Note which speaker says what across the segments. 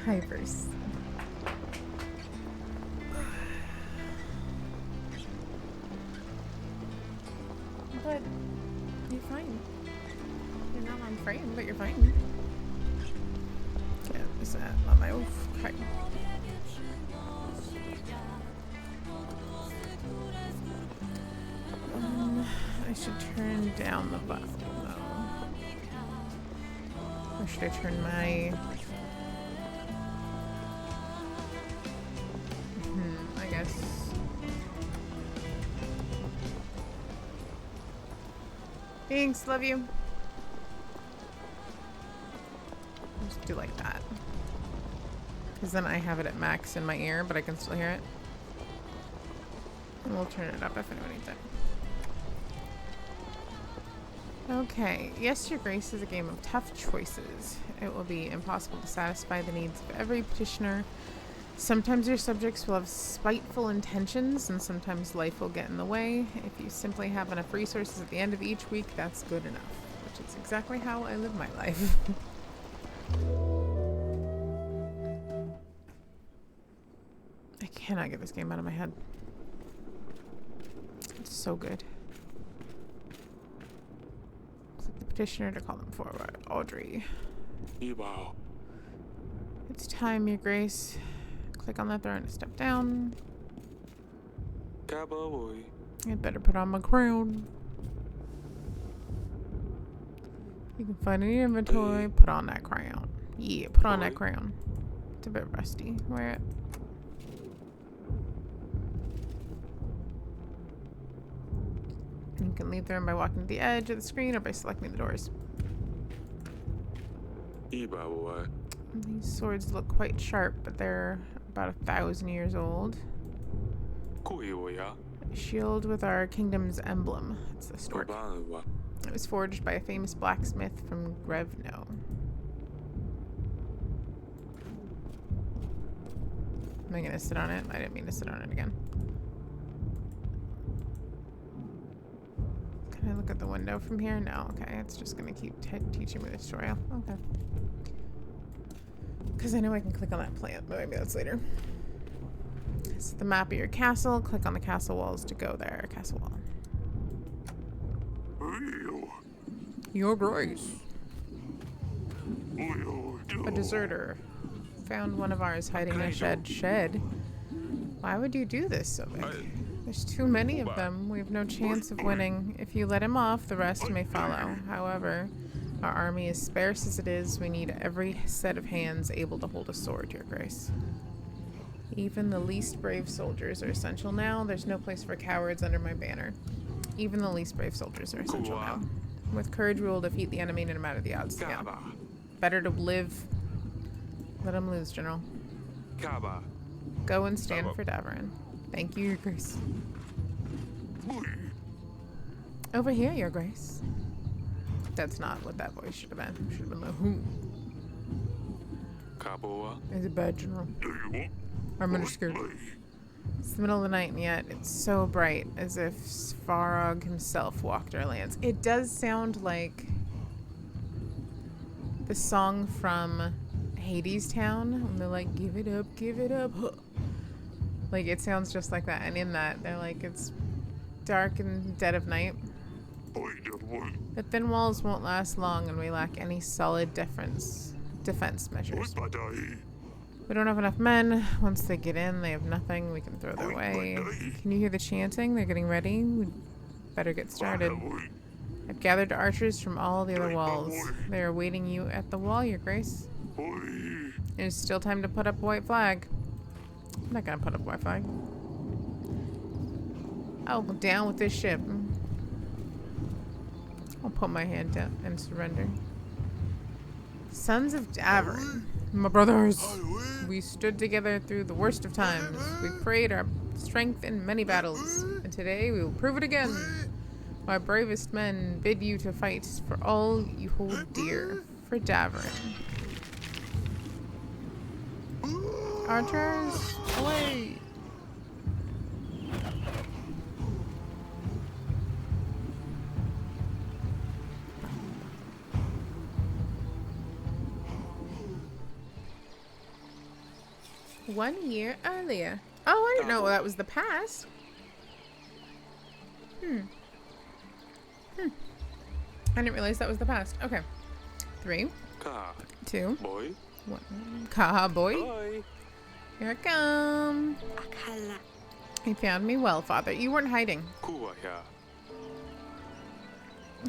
Speaker 1: Hi, Bruce. But you're fine. You're not on frame, but you're fine. Yeah, is that on my oof? Okay. I should turn down the volume though. Or should I turn my I guess. Thanks, love you. Just do like that. Because then I have it at max in my ear, but I can still hear it. And we'll turn it up if anyone needs it. Okay. Yes, Your Grace is a game of tough choices. It will be impossible to satisfy the needs of every petitioner. Sometimes your subjects will have spiteful intentions, and sometimes life will get in the way. If you simply have enough resources at the end of each week, that's good enough. Which is exactly how I live my life. I cannot get this game out of my head. It's so good. It's like the petitioner to call them forward. Audrey. It's time, Your Grace. Click on that throne to step down. I better put on my crown. You can find any inventory. Put on that crown. Yeah, put on that crown. It's a bit rusty. Wear it. You can leave the room by walking to the edge of the screen or by selecting the doors. These swords look quite sharp, but they're about 1,000 years old. A shield with our kingdom's emblem. It's the stork. It was forged by a famous blacksmith from Grevno. Am I gonna sit on it? I didn't mean to sit on it again. Can I look at the window from here? No. Okay, it's just gonna keep teaching me the tutorial. Okay. Because I know I can click on that plant, but maybe that's later. This is the map of your castle. Click on the castle walls to go there. Castle wall. Your Grace. A deserter. Found one of ours hiding in a shed. Shed? Why would you do this, Sobek? There's too many of them. We have no chance of winning. If you let him off, the rest may follow. However, our army is sparse as it is. We need every set of hands able to hold a sword, Your Grace. Even the least brave soldiers are essential now. There's no place for cowards under my banner. Even the least brave soldiers are essential now. With courage, we will defeat the enemy no matter the odds. Yeah. Better to live. Let him lose, General. Go and stand for Davarin. Thank you, Your Grace. Over here, Your Grace. That's not what that voice should have been. Should have been like, who? Is it bad, General? I'm under scared. It's the middle of the night, and yet it's so bright, as if Svarog himself walked our lands. It does sound like the song from Hades Town, when they're like, give it up, give it up. Huh. Like, it sounds just like that, and in that, they're like, it's dark and dead of night. The thin walls won't last long, and we lack any solid defense measures. We don't have enough men. Once they get in, they have nothing. We can throw their way. Can you hear the chanting? They're getting ready. We'd better get started. I've gathered archers from all the other walls. They are waiting you at the wall, Your Grace. It is still time to put up a white flag. I'm not gonna put up a white flag. I'll go down with this ship. I'll put my hand down and surrender. Sons of Davarin, my brothers, we stood together through the worst of times. We prayed our strength in many battles, and today we will prove it again. Our bravest men bid you to fight for all you hold dear, for Davarin. Archers, away! 1 year earlier. Oh, I didn't know that was the past. I didn't realize that was the past. Okay. 3, 2, 1. Cowboy. Here I come. You found me well, father. You weren't hiding.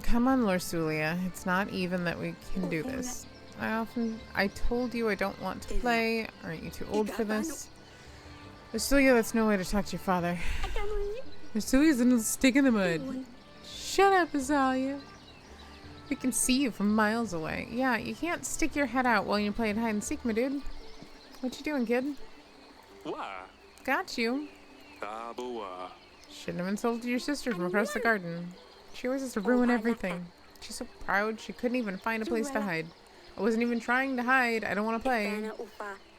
Speaker 1: Come on, Lorsulia. It's not even that we can do this. I told you I don't want to play. Aren't you too old for this? Lorsulia, that's no way to talk to your father. Lorsulia's in a stick in the mud. Shut up, Azalea. We can see you from miles away. Yeah, you can't stick your head out while you're playing hide and seek, my dude. What you doing, kid? Got you. Shouldn't have insulted your sister from across the garden. She always has to ruin everything. She's so proud she couldn't even find a place to hide. I wasn't even trying to hide. I don't want to play.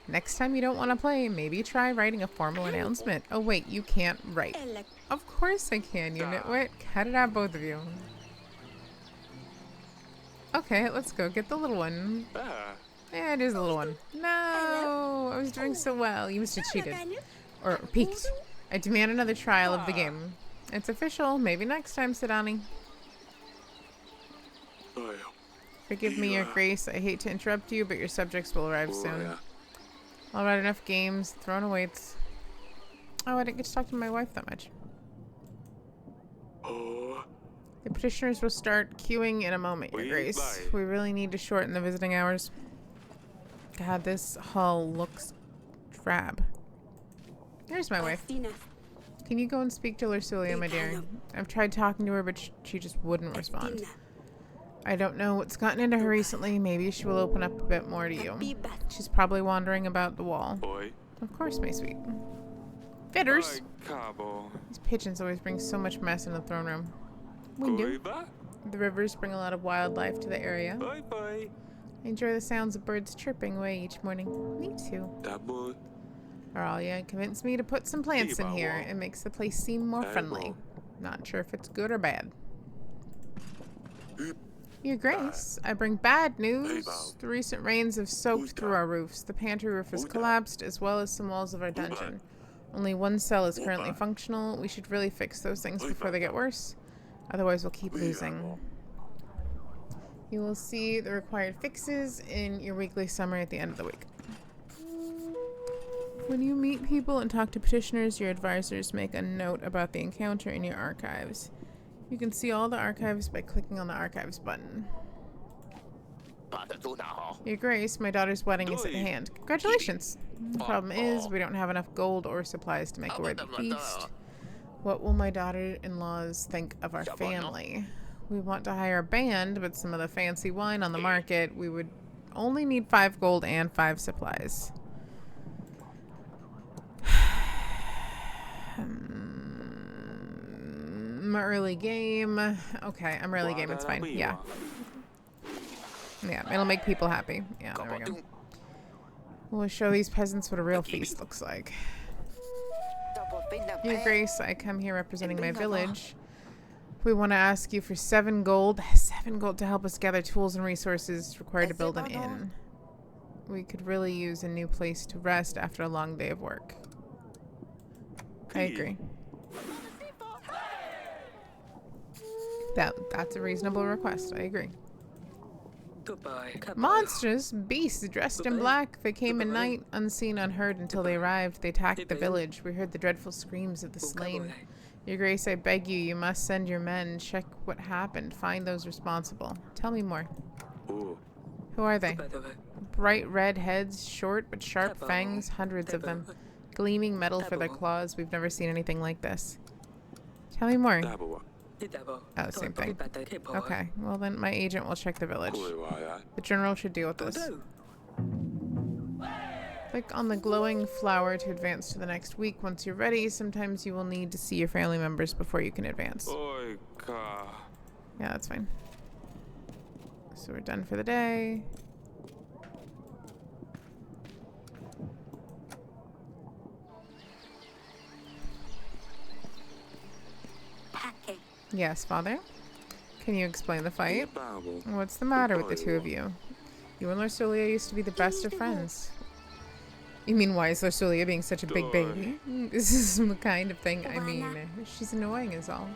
Speaker 1: Next time you don't want to play, maybe try writing a formal announcement. Oh wait, you can't write. Of course I can, you nitwit. Cut it out, both of you. Okay, let's go get the little one. Yeah, it is the little one. No, I was doing so well. You must have cheated. Or peeked. I demand another trial of the game. It's official. Maybe next time, Sidani. Forgive me, Your Grace. I hate to interrupt you, but your subjects will arrive soon. All right, enough games. Throne awaits. Oh, I didn't get to talk to my wife that much. The petitioners will start queuing in a moment, Your Grace. We really need to shorten the visiting hours. God, this hall looks drab. Here's my wife. Can you go and speak to Lorsulia, my dear? I've tried talking to her, but she just wouldn't respond. I don't know what's gotten into her recently. Maybe she will open up a bit more to you. She's probably wandering about the wall. Of course, my sweet. Fitters! These pigeons always bring so much mess in the throne room. We do. The rivers bring a lot of wildlife to the area. I enjoy the sounds of birds chirping away each morning. Me too. Aralia convinced me to put some plants in here. It makes the place seem more friendly. Not sure if it's good or bad. Your Grace, I bring bad news. The recent rains have soaked through our roofs. The pantry roof has collapsed, as well as some walls of our dungeon. Only one cell is currently functional. We should really fix those things before they get worse. Otherwise, we'll keep losing. You will see the required fixes in your weekly summary at the end of the week. When you meet people and talk to petitioners, your advisors make a note about the encounter in your archives. You can see all the archives by clicking on the archives button. Your Grace, my daughter's wedding is at hand. Congratulations! The problem is, we don't have enough gold or supplies to make a worthy feast. What will my daughter-in-laws think of our family? We want to hire a band, but some of the fancy wine on the market, we would only need 5 gold and 5 supplies. Early game. Okay, I'm early game. It's fine. Yeah. Yeah, it'll make people happy. Yeah, there we go. We'll show these peasants what a real feast looks like. Your Grace, I come here representing my village. We want to ask you for 7 gold. 7 gold to help us gather tools and resources required to build an inn. We could really use a new place to rest after a long day of work. I agree. That's a reasonable request. I agree. Monsters, beasts dressed in black. They came at night, unseen, unheard until they arrived. They attacked the village. We heard the dreadful screams of the slain. Your Grace, I beg you, you must send your men. Check what happened. Find those responsible. Tell me more. Who are they? Bright red heads, short but sharp fangs, hundreds of them. Gleaming metal for their claws. We've never seen anything like this. Tell me more. Oh, same thing. Okay, well then my agent will check the village. The general should deal with this. Click on the glowing flower to advance to the next week. Once you're ready, sometimes you will need to see your family members before you can advance. Yeah, that's fine. So we're done for the day. Yes, Father? Can you explain the fight? What's the matter with the two of you? You and Lorsulia used to be the best of friends. You mean why is Solia being such a big baby? This is the kind of thing, I mean, she's annoying is all.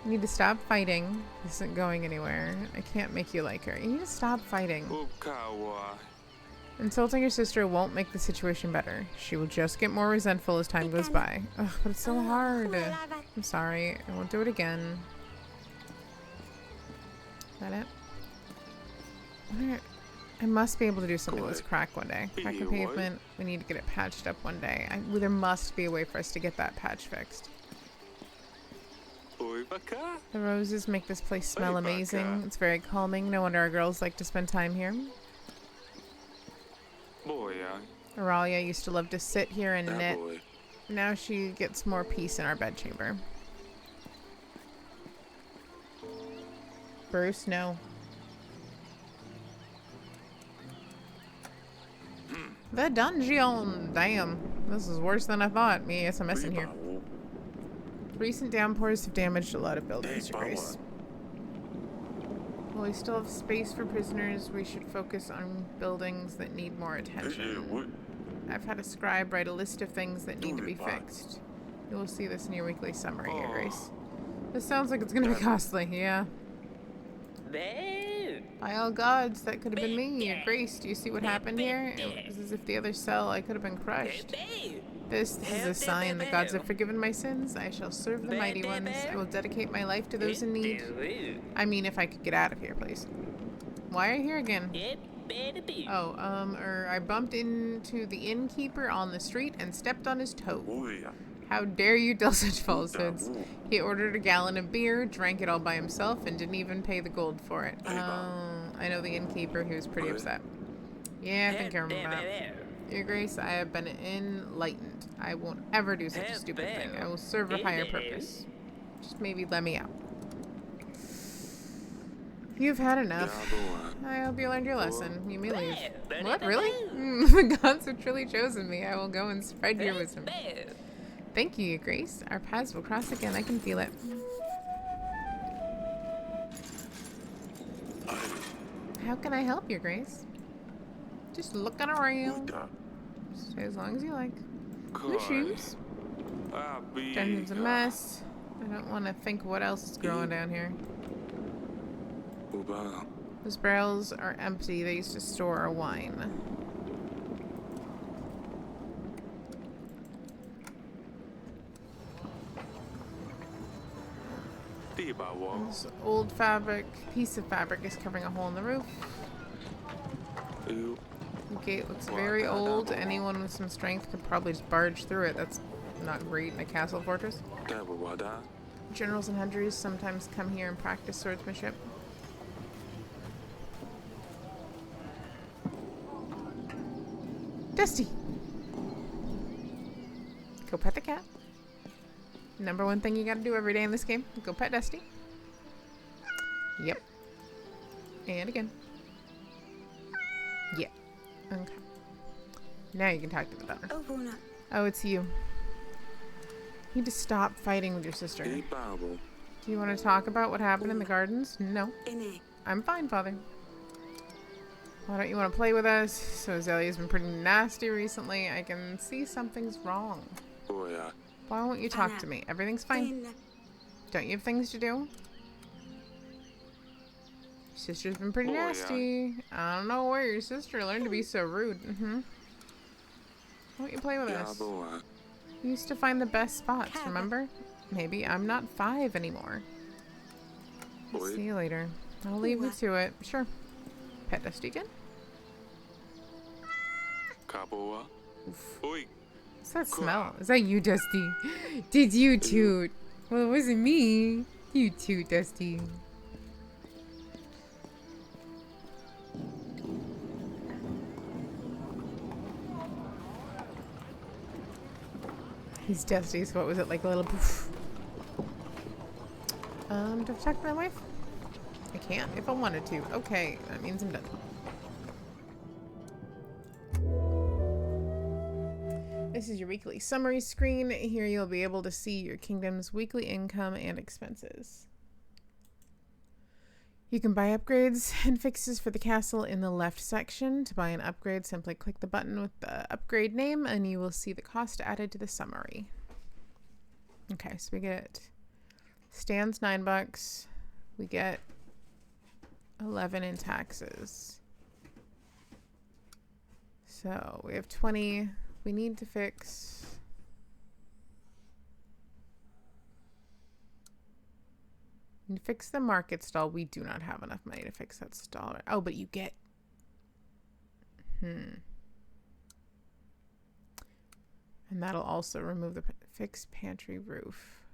Speaker 1: You need to stop fighting. This isn't going anywhere. I can't make you like her. You need to stop fighting. Insulting your sister won't make the situation better. She will just get more resentful as time goes by. Ugh, but it's so hard. I'm sorry. I won't do it again. Is that it? I must be able to do something with this crack one day. Crack the pavement. We need to get it patched up one day. There must be a way for us to get that patch fixed. The roses make this place smell amazing. It's very calming. No wonder our girls like to spend time here. Auralia used to love to sit here and knit. Now she gets more peace in our bedchamber. Bruce, no. The dungeon! Damn. This is worse than I thought. Me SMSing here. Recent downpours have damaged a lot of buildings, Your Grace. While we still have space for prisoners, we should focus on buildings that need more attention. I've had a scribe write a list of things that need to be fixed. You will see this in your weekly summary, Your Grace. This sounds like it's going to be costly, yeah. By all gods, that could have been me. Your Grace, do you see what happened here? It was as if the other cell, I could have been crushed. This is a sign the gods have forgiven my sins. I shall serve the mighty ones. I will dedicate my life to those in need. I mean, if I could get out of here, please. Why are you here again? Oh, I bumped into the innkeeper on the street and stepped on his toe. How dare you tell such falsehoods? He ordered a gallon of beer, drank it all by himself, and didn't even pay the gold for it. I know the innkeeper. He was pretty upset. Yeah, I think I remember that. Your Grace, I have been enlightened. I won't ever do such a stupid thing. I will serve a higher purpose. Just maybe let me out. You've had enough. I hope you learned your lesson. You may leave. What? Really? The gods have truly chosen me. I will go and spread your wisdom. Thank you, Your Grace. Our paths will cross again. I can feel it. How can I help, Your Grace? Just looking around. Stay as long as you like. Blue shoes. Dungeon's a mess. I don't want to think what else is growing down here. Those barrels are empty. They used to store our wine. This old piece of fabric is covering a hole in the roof. The gate looks very old. Anyone with some strength could probably just barge through it. That's not great in a castle fortress. Generals and hunters sometimes come here and practice swordsmanship. Dusty! Go pet the cat. Number one thing you gotta do every day in this game. Go pet Dusty. Yep. And again. Yeah. Okay. Now you can talk to the daughter. Oh, it's you. You need to stop fighting with your sister. Do you want to talk about what happened in the gardens? No. I'm fine, Father. Why don't you want to play with us? So Azalea's been pretty nasty recently. I can see something's wrong. Why won't you talk to me? Everything's fine. Don't you have things to do? Your sister's been pretty nasty. I don't know where your sister learned to be so rude. Why don't you play with us? You used to find the best spots, remember? Maybe I'm not 5 anymore. I'll see you later. I'll leave you to it. Sure. Pet Dusty again? What's that smell? Is that you, Dusty? Did you toot? Well, it wasn't me. You toot, Dusty. He's Dusty, so what was it, like a little poof? Do I have to talk to my wife? I can't if I wanted to. Okay, that means I'm done. This is your weekly summary screen. Here you'll be able to see your kingdom's weekly income and expenses. You can buy upgrades and fixes for the castle in the left section. To buy an upgrade, simply click the button with the upgrade name and you will see the cost added to the summary. Okay, so we get stands $9. We get 11 in taxes. So we have 20. We need to fix... Fix the market stall. We do not have enough money to fix that stall. Oh, but you get... And that'll also remove the fixed pantry roof.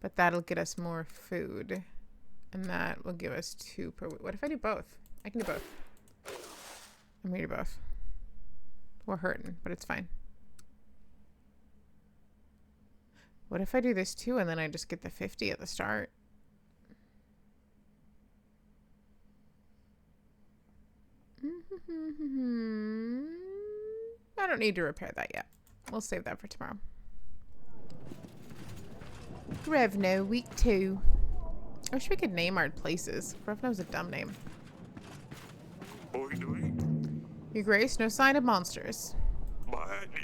Speaker 1: But that'll get us more food. And that will give us 2 per week. What if I do both? I can do both. I'm gonna do both. We're hurting, but it's fine. What if I do this too and then I just get the 50 at the start? I don't need to repair that yet. We'll save that for tomorrow. Grevno, week 2. I wish we could name our places. Grevno's a dumb name. Your Grace, no sign of monsters.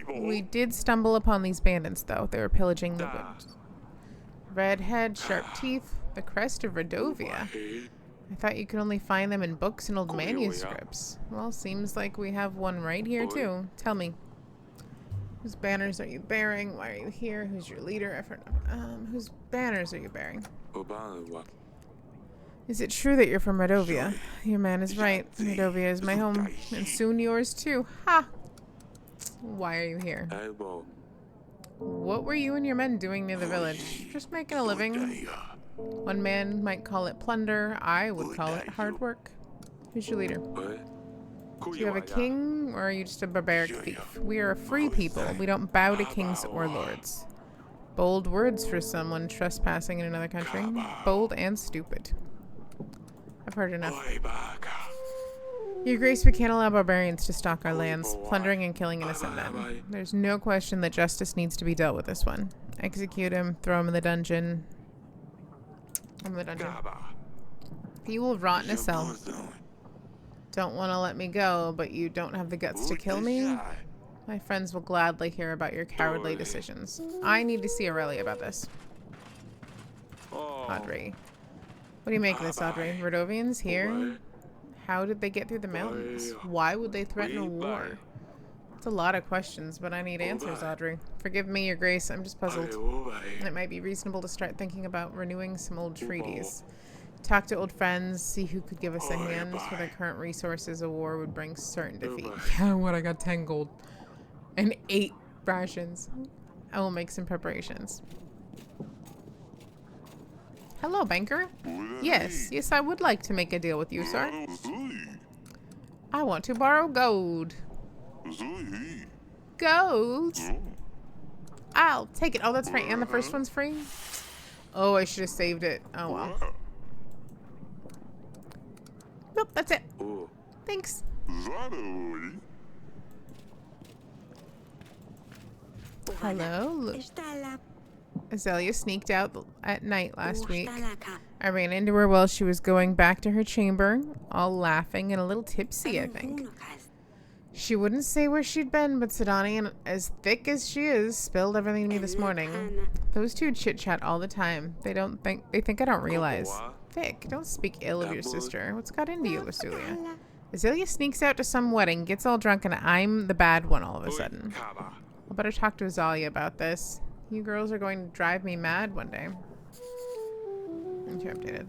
Speaker 1: We did stumble upon these bandits, though. They were pillaging the woods. Red head, sharp teeth, the crest of Redovia. I thought you could only find them in books and old manuscripts. Well, seems like we have one right here, too. Tell me. Whose banners are you bearing? Why are you here? Who's your leader? I've heard of, whose banners are you bearing? Is it true that you're from Redovia? Your man is right. Redovia is my home, and soon yours, too. Ha! Why are you here? What were you and your men doing near the village? Just making a living. One man might call it plunder. I would call it hard work. Who's your leader? Do you have a king, or are you just a barbaric thief? We are a free people. We don't bow to kings or lords. Bold words for someone trespassing in another country. Bold and stupid. I've heard enough. Your Grace, we can't allow barbarians to stalk our lands, plundering and killing innocent men. There's no question that justice needs to be dealt with this one. Execute him, throw him in the dungeon. You will rot in a cell. Don't want to let me go, but you don't have the guts to kill me? My friends will gladly hear about your cowardly decisions. I need to see Aurelia about this. Audrey. What do you make of this, Audrey? Redovians here? How did they get through the mountains? Why would they threaten a war? It's a lot of questions, but I need answers, Audrey. Forgive me, Your Grace, I'm just puzzled. It might be reasonable to start thinking about renewing some old treaties. Talk to old friends, see who could give us a hand. With our current resources, a war would bring certain defeat. Yeah, what? I got 10 gold. And 8 rations. I will make some preparations. Hello, banker. Yes, I would like to make a deal with you, sir. I want to borrow gold. Gold? I'll take it. Oh, that's right. And the first one's free? Oh, I should have saved it. Oh, well. Nope, that's it. Thanks. Hello. Azalea sneaked out at night last week. I ran into her while she was going back to her chamber, all laughing and a little tipsy, I think. She wouldn't say where she'd been, but Sidani, as thick as she is, spilled everything to me this morning. Those two chit-chat all the time. They think I don't realize. Vic, don't speak ill of your sister. What's got into you, Lusulia? Azalea sneaks out to some wedding, gets all drunk, and I'm the bad one all of a sudden. I better talk to Azalea about this. You girls are going to drive me mad one day. Updated.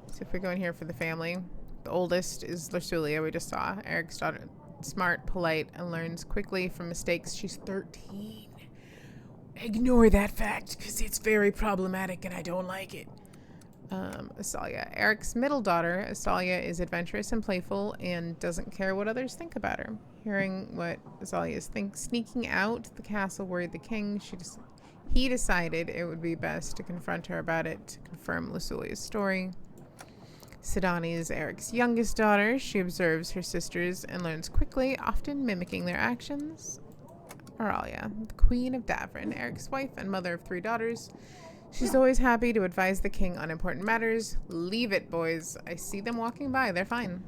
Speaker 1: So if we go in here for the family, the oldest is Lusulia, we just saw. Eric's daughter, smart, polite, and learns quickly from mistakes. She's 13. Ignore that fact, because it's very problematic and I don't like it. Asalia. Eric's middle daughter, Asalia, is adventurous and playful and doesn't care what others think about her. Hearing what Asalia thinks, sneaking out the castle worried the king. He decided it would be best to confront her about it to confirm Lusulia's story. Sidani is Eric's youngest daughter. She observes her sisters and learns quickly, often mimicking their actions. Aurelia, the Queen of Davrin, Eric's wife and mother of 3 daughters. She's always happy to advise the king on important matters. Leave it, boys. I see them walking by. They're fine.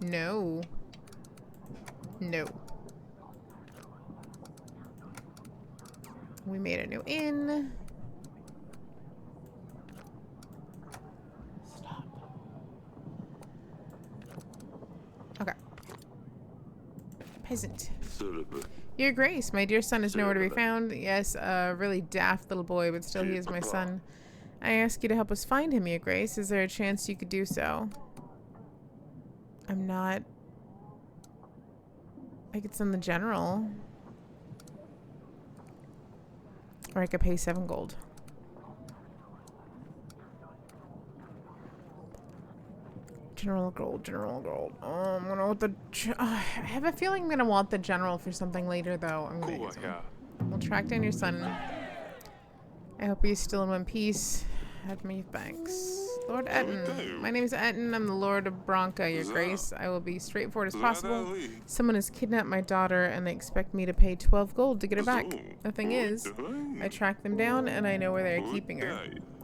Speaker 1: No. No. We made a new inn. Stop. Okay. Peasant. Your Grace, my dear son is nowhere to be found. Yes, a really daft little boy, but still he is my son. I ask you to help us find him, Your Grace. Is there a chance you could do so? I'm not... I could send the general. Or I could pay 7 gold. General gold, general gold. I'm gonna want the... I have a feeling I'm gonna want the general for something later, though. I'm gonna use him. We'll track down your son. I hope he's still in one piece. At me, thanks. Lord Etten. My name is Etten. I'm the Lord of Bronca, Your Grace. I will be straightforward as possible. Someone has kidnapped my daughter, and they expect me to pay 12 gold to get her back. The thing is, I tracked them down, and I know where they are keeping her.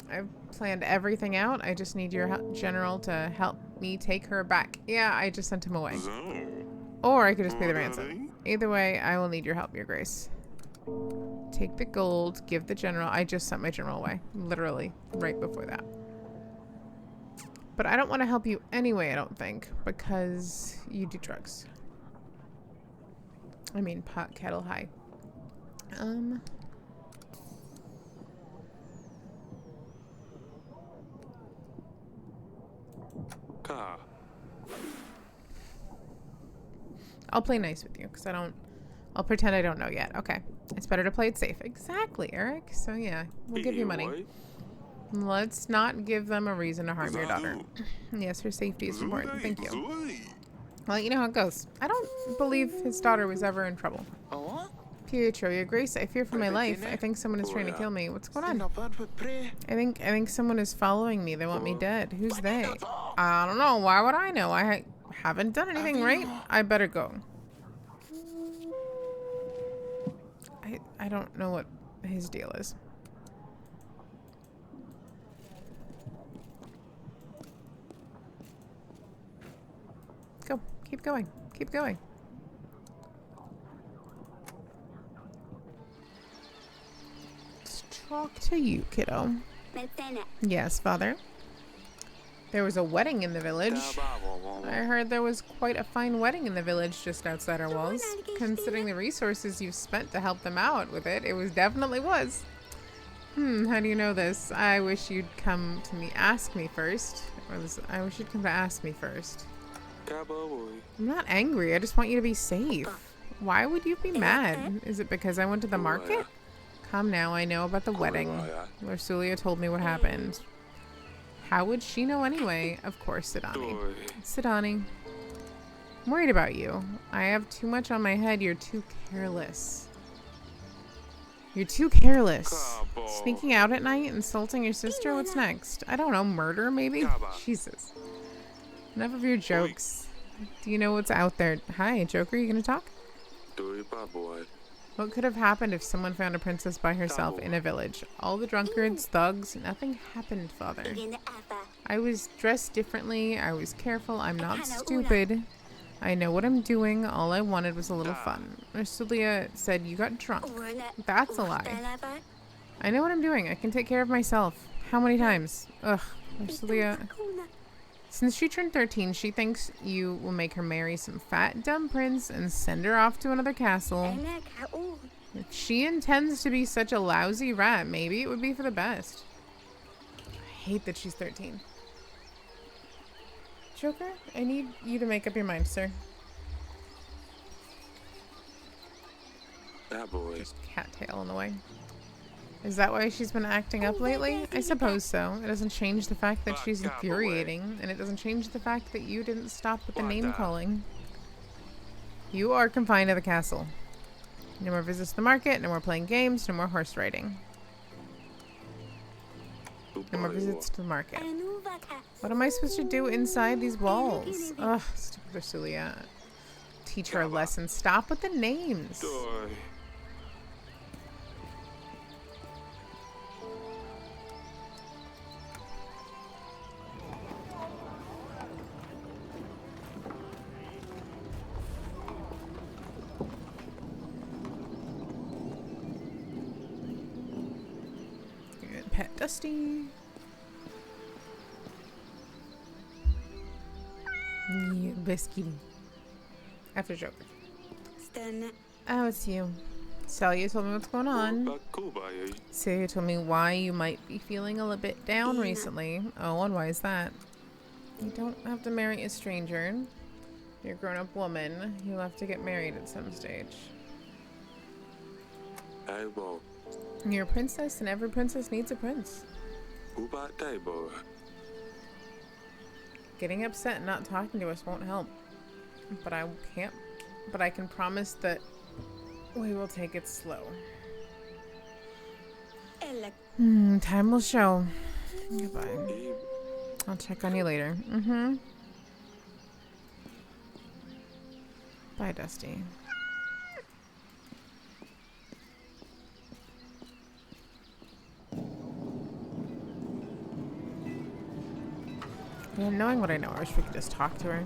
Speaker 1: I've planned everything out. I just need your general to help me take her back. Yeah, I just sent him away. Or I could just pay the ransom. Either way, I will need your help, Your Grace. Take the gold, give the general. I just sent my general away. Literally, right before that. But I don't want to help you anyway, I don't think. Because you do drugs. I mean, pot, kettle, high. I'll play nice with you, because I'll pretend I don't know yet. Okay. It's better to play it safe. Exactly, Eric. So yeah, we'll give you money. Let's not give them a reason to harm your daughter. Yes, her safety is important. Thank you. Well, you know how it goes. I don't believe his daughter was ever in trouble. Pietro, Your Grace, I fear for my life. I think someone is trying to kill me. What's going on? I think someone is following me. They want me dead. Who's they? I don't know. Why would I know? I haven't done anything, right? I better go. I don't know what his deal is. Go. Keep going. Keep going. Let's talk to you, kiddo. Yes, father. There was a wedding in the village. I heard there was quite a fine wedding in the village just outside our walls. Considering the resources you've spent to help them out with it, it definitely was. How do you know this? I wish you'd come to ask me first. I wish you'd come to ask me first. I'm not angry. I just want you to be safe. Why would you be mad? Is it because I went to the market? Come now, I know about the wedding. Larsulia told me what happened. How would she know anyway? Of course, Sidani. Sidani. I'm worried about you. I have too much on my head. You're too careless. You're too careless. Sneaking out at night, insulting your sister? What's next? I don't know, murder maybe? Jesus. Enough of your jokes. Do you know what's out there? Hi, Joker, you gonna talk? What could have happened if someone found a princess by herself in a village? All the drunkards, thugs, nothing happened, father. I was dressed differently. I was careful. I'm not stupid. I know what I'm doing. All I wanted was a little fun. Larsulia said you got drunk. That's a lie. I know what I'm doing. I can take care of myself. How many times? Ugh, Larsulia. Since she turned 13, she thinks you will make her marry some fat, dumb prince and send her off to another castle. If she intends to be such a lousy rat, maybe it would be for the best. I hate that she's 13. Joker, I need you to make up your mind, sir. Just cattail in the way. Is that why she's been acting up lately? I suppose so. It doesn't change the fact that she's infuriating, and it doesn't change the fact that you didn't stop with the name calling. You are confined to the castle. No more visits to the market, no more playing games, no more horse riding. No more visits to the market. What am I supposed to do inside these walls? Ugh, stupid Larsulia. Teach her a lesson. Stop with the names. pet Dusty. Yeah, best kitty. After joke. Oh, it's you. Celia told me what's going on. Celia told me why you might be feeling a little bit down recently. Oh, and why is that? You don't have to marry a stranger. You're a grown-up woman. You'll have to get married at some stage. You're a princess, and every princess needs a prince. Getting upset and not talking to us won't help. But I can promise that we will take it slow. Time will show. Goodbye. I'll check on you later. Bye, Dusty. Yeah, knowing what I know, I wish we could just talk to her.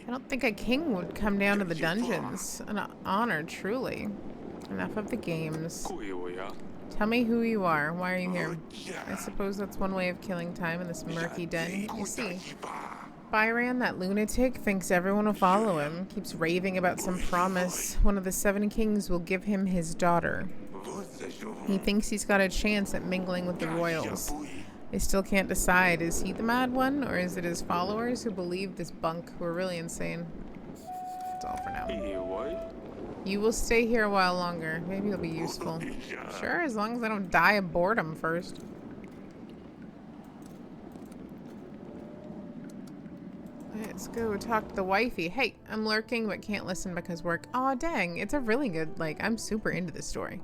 Speaker 1: I don't think a king would come down to the dungeons. An honor, truly. Enough of the games. Tell me who you are. Why are you here? I suppose that's one way of killing time in this murky den. You see, Byron, that lunatic, thinks everyone will follow him. Keeps raving about some promise. One of the 7 kings will give him his daughter. He thinks he's got a chance at mingling with the royals. I still can't decide. Is he the mad one, or is it his followers who believe this bunk, who are really insane? That's all for now. You will stay here a while longer. Maybe you'll be useful. Sure, as long as I don't die of boredom first. Let's go talk to the wifey. Hey, I'm lurking but can't listen because work. Aw, dang. It's a really good, like, I'm super into this story.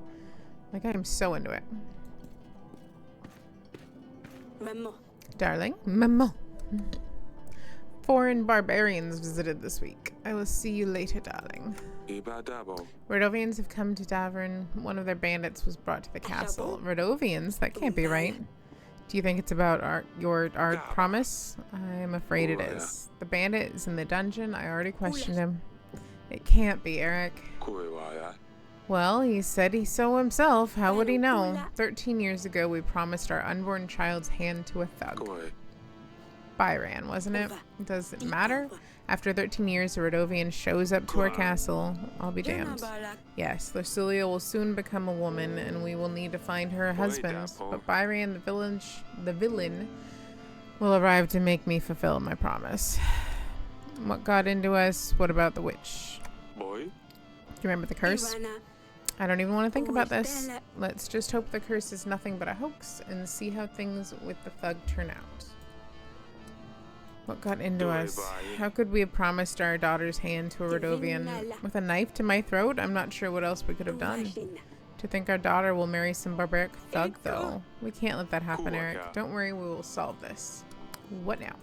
Speaker 1: Like, I am so into it. Darling, Mamo. Foreign barbarians visited this week. I will see you later, darling. Rodovians have come to Davern. One of their bandits was brought to the castle. Rodovians? That can't be right. Do you think it's about our promise? I'm afraid it is. The bandit is in the dungeon. I already questioned him. It can't be, Eric. Well, he said he so himself. How would he know? 13 years ago, we promised our unborn child's hand to a thug. Byran, wasn't it? Does it matter? After 13 years, a Rodovian shows up to our castle. I'll be damned. Yes, Lucilia will soon become a woman, and we will need to find her a husband. But Byran, the villain, will arrive to make me fulfill my promise. What got into us? What about the witch? Do you remember the curse? I don't even want to think about this. Let's just hope the curse is nothing but a hoax and see how things with the thug turn out. What got into us? How could we have promised our daughter's hand to a Rodovian? With a knife to my throat? I'm not sure what else we could have done. To think our daughter will marry some barbaric thug, though. We can't let that happen, Eric. Don't worry, we will solve this. What now?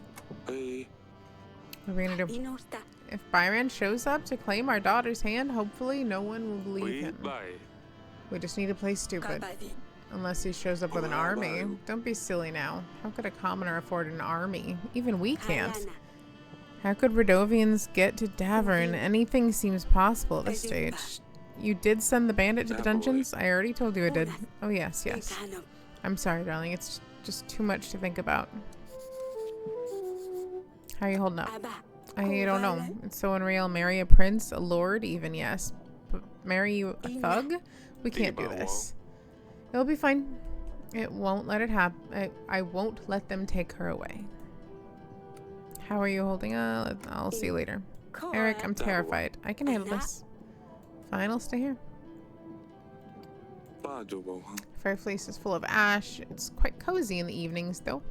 Speaker 1: What are we gonna do? If Byron shows up to claim our daughter's hand, hopefully no one will believe him. We just need to play stupid. Unless he shows up with an army. Don't be silly now. How could a commoner afford an army? Even we can't. How could Rodovians get to Davern? Anything seems possible at this stage. You did send the bandit to the dungeons? I already told you I did. Oh, yes, yes. I'm sorry, darling. It's just too much to think about. How are you holding up? I don't know. It's so unreal. Marry a prince, a lord, even, yes. But marry a thug? We can't do this. It'll be fine. It won't let it happen. I won't let them take her away. How are you holding up? I'll see you later. Eric, I'm terrified. I can handle this. Fine, I'll stay here. Fairfleece is full of ash. It's quite cozy in the evenings, though.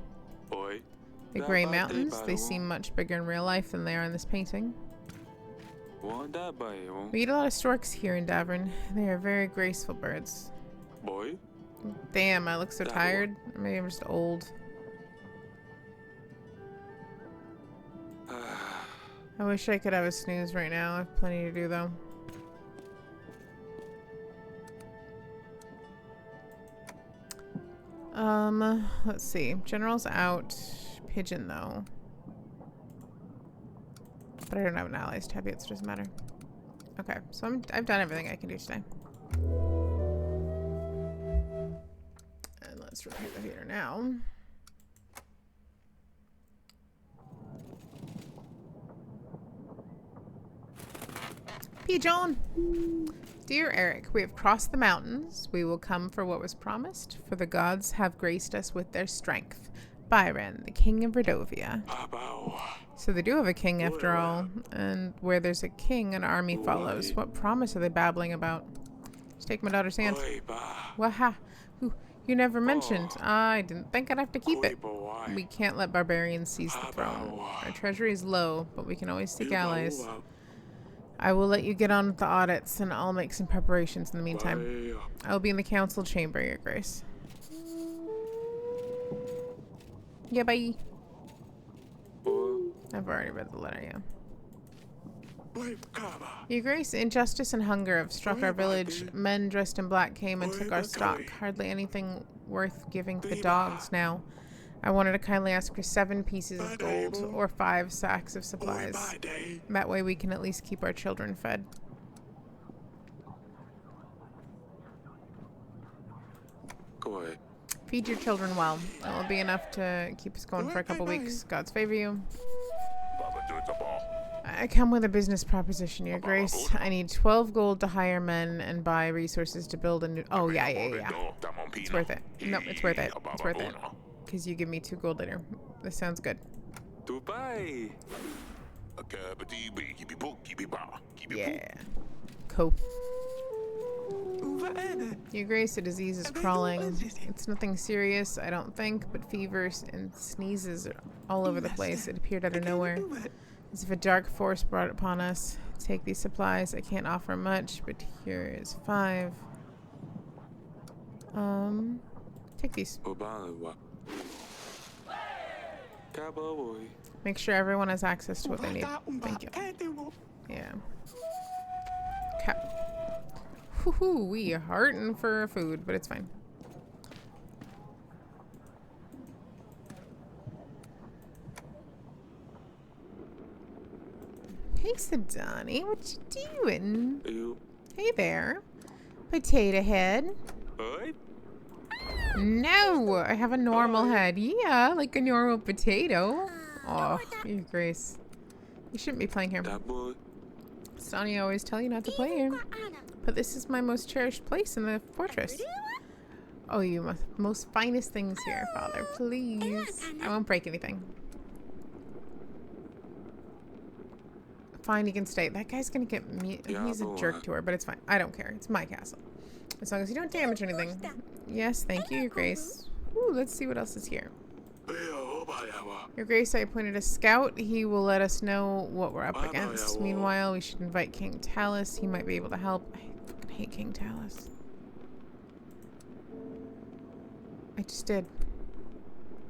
Speaker 1: The Grey Mountains, they seem much bigger in real life than they are in this painting. We eat a lot of storks here in Davern. They are very graceful birds. Damn, I look so tired. Maybe I'm just old. I wish I could have a snooze right now. I have plenty to do, though. Let's see. General's out. Pigeon, though. But I don't have an allies tab yet, so it doesn't matter. Okay, so I've done everything I can do today. And let's repair the heater now. Pigeon! Dear Eric, we have crossed the mountains. We will come for what was promised, for the gods have graced us with their strength. Byron, the king of Redovia. So they do have a king after all, and where there's a king, an army follows. What promise are they babbling about? Just take my daughter's hand. Waha! You never mentioned. I didn't think I'd have to keep it. We can't let barbarians seize the throne. Our treasury is low, but we can always seek allies. I will let you get on with the audits, and I'll make some preparations in the meantime. I'll be in the council chamber, Your Grace. Yeah, bye. I've already read the letter, yeah. Your Grace, injustice and hunger have struck our village. Men dressed in black came and took our stock. Hardly anything worth giving to the dogs now. I wanted to kindly ask for 7 pieces of gold or 5 sacks of supplies. That way we can at least keep our children fed. Feed your children well. That will be enough to keep us going for a couple weeks. Gods favor you. I come with a business proposition, Your Grace. I need 12 gold to hire men and buy resources to build a new... Oh, yeah. It's worth it. No, it's worth it. It's worth it. Because you give me 2 gold later. This sounds good. Yeah. Cool. Your Grace, a disease is crawling. It's nothing serious, I don't think, but fevers and sneezes are all over the place. It appeared out of nowhere. As if a dark force brought it upon us. Take these supplies. I can't offer much, but here is 5. Take these. Make sure everyone has access to what they need. Thank you. Yeah. Woohoo, we are hurting for food, but it's fine. Hey, Sadani, what you doing? Hey there. Potato head. No, I have a normal head. Yeah, like a normal potato. Oh, Your Grace. You shouldn't be playing here. Sonny always tell you not to play here. But this is my most cherished place in the fortress. Oh, you most finest things here, Father. Please. I won't break anything. Fine, you can stay. That guy's gonna get me. He's a jerk to her, but it's fine. I don't care. It's my castle. As long as you don't damage anything. Yes, thank you, Your Grace. Ooh, let's see what else is here. Your Grace, I appointed a scout. He will let us know what we're up against. Meanwhile, we should invite King Talus. He might be able to help. I fucking hate King Talus. I just did.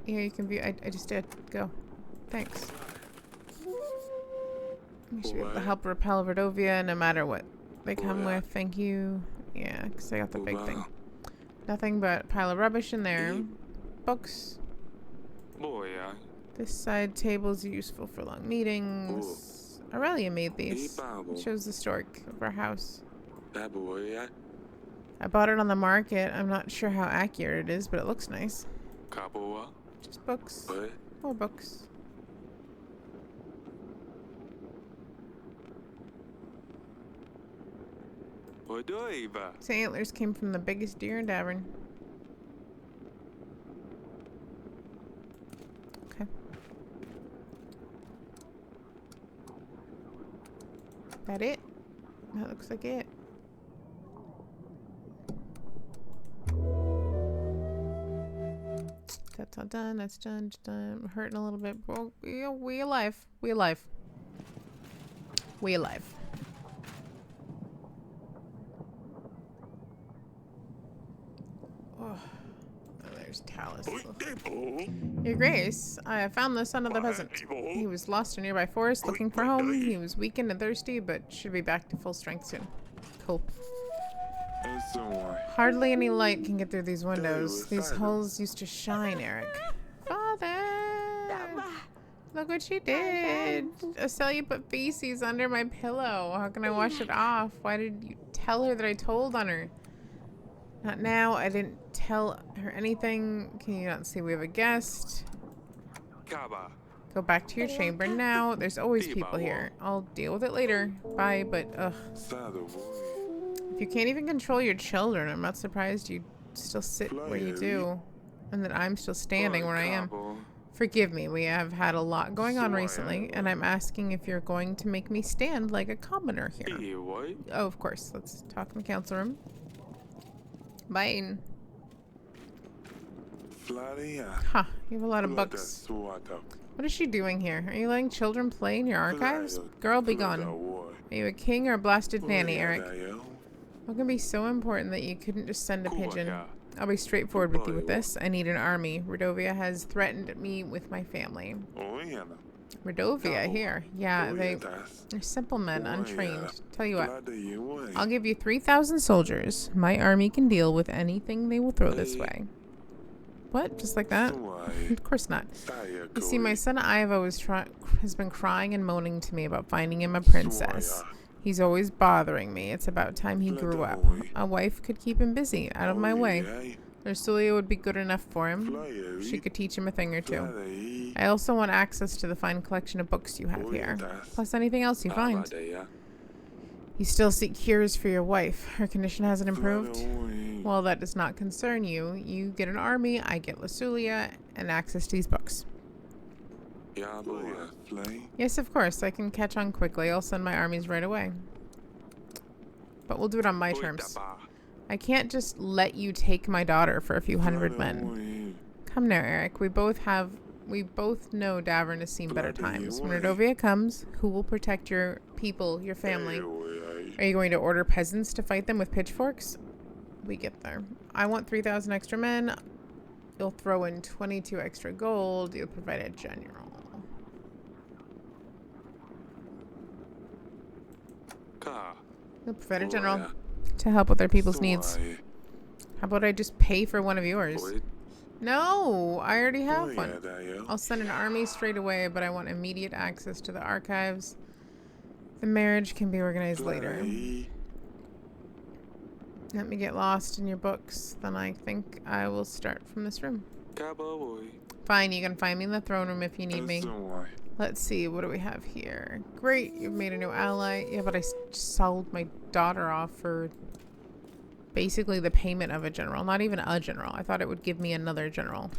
Speaker 1: Yeah, you can view. I just did. Go. Thanks. We should be able to help repel Redovia no matter what they come with. Thank you. Yeah, because I got the big thing. Nothing but a pile of rubbish in there. Books. This side table is useful for long meetings. Aurelia made these. It shows the stork of our house. I bought it on the market. I'm not sure how accurate it is, but it looks nice. Just books. More books. His antlers came from the biggest deer in Davern. Okay. That it? That looks like it. That's all done. That's done. Just done. We're hurting a little bit. Well, we alive. We alive. We alive. Oh, there's Talus. Your Grace, I have found the son of the peasant. He was lost in a nearby forest looking for home. He was weakened and thirsty, but should be back to full strength soon. Cool. Hardly any light can get through these windows. These holes used to shine, Eric. Father! Look what she did. Estelle, you put feces under my pillow. How can I wash it off? Why did you tell her that I told on her? Not now. I didn't tell her anything. Can you not see we have a guest? Go back to your chamber now. There's always people here. I'll deal with it later. Bye, but ugh. If you can't even control your children, I'm not surprised you still sit where you do. And that I'm still standing where I am. Forgive me, we have had a lot going on recently, and I'm asking if you're going to make me stand like a commoner here. Oh, of course. Let's talk in the council room. Bye. Huh, you have a lot of books. What is she doing here? Are you letting children play in your archives? Girl, be gone. Are you a king or a blasted nanny, Eric? What can be so important that you couldn't just send a pigeon? I'll be straightforward with you with this. I need an army. Rodovia has threatened me with my family. Rodovia here? Yeah, they're simple men, untrained. Tell you what, I'll give you 3,000 soldiers. My army can deal with anything they will throw this way. What? Just like that? Of course not. You see, my son Ivo has been crying and moaning to me about finding him a princess. He's always bothering me. It's about time he grew up. A wife could keep him busy, out of my way. Ursulia would be good enough for him. She could teach him a thing or two. I also want access to the fine collection of books you have here, plus anything else you find. You still seek cures for your wife. Her condition hasn't improved? Well, that does not concern you. You get an army, I get Lasulia, and access to these books. Yes, of course. I can catch on quickly. I'll send my armies right away. But we'll do it on my terms. I can't just let you take my daughter for a few hundred men. Come now, Eric. We both know Davern has seen better times. When Rodovia comes, who will protect your people, your family? Are you going to order peasants to fight them with pitchforks? We get there. I want 3,000 extra men. You'll throw in 22 extra gold. You'll provide a general. You'll provide a general to help with their people's needs. How about I just pay for one of yours? No, I already have one. I'll send an army straight away, but I want immediate access to the archives. The marriage can be organized later. Let me get lost in your books. Then I think I will start from this room. Fine, you can find me in the throne room if you need me. Let's see, what do we have here? Great, you've made a new ally. Yeah, but I sold my daughter off for basically the payment of a general. Not even a general. I thought it would give me another general.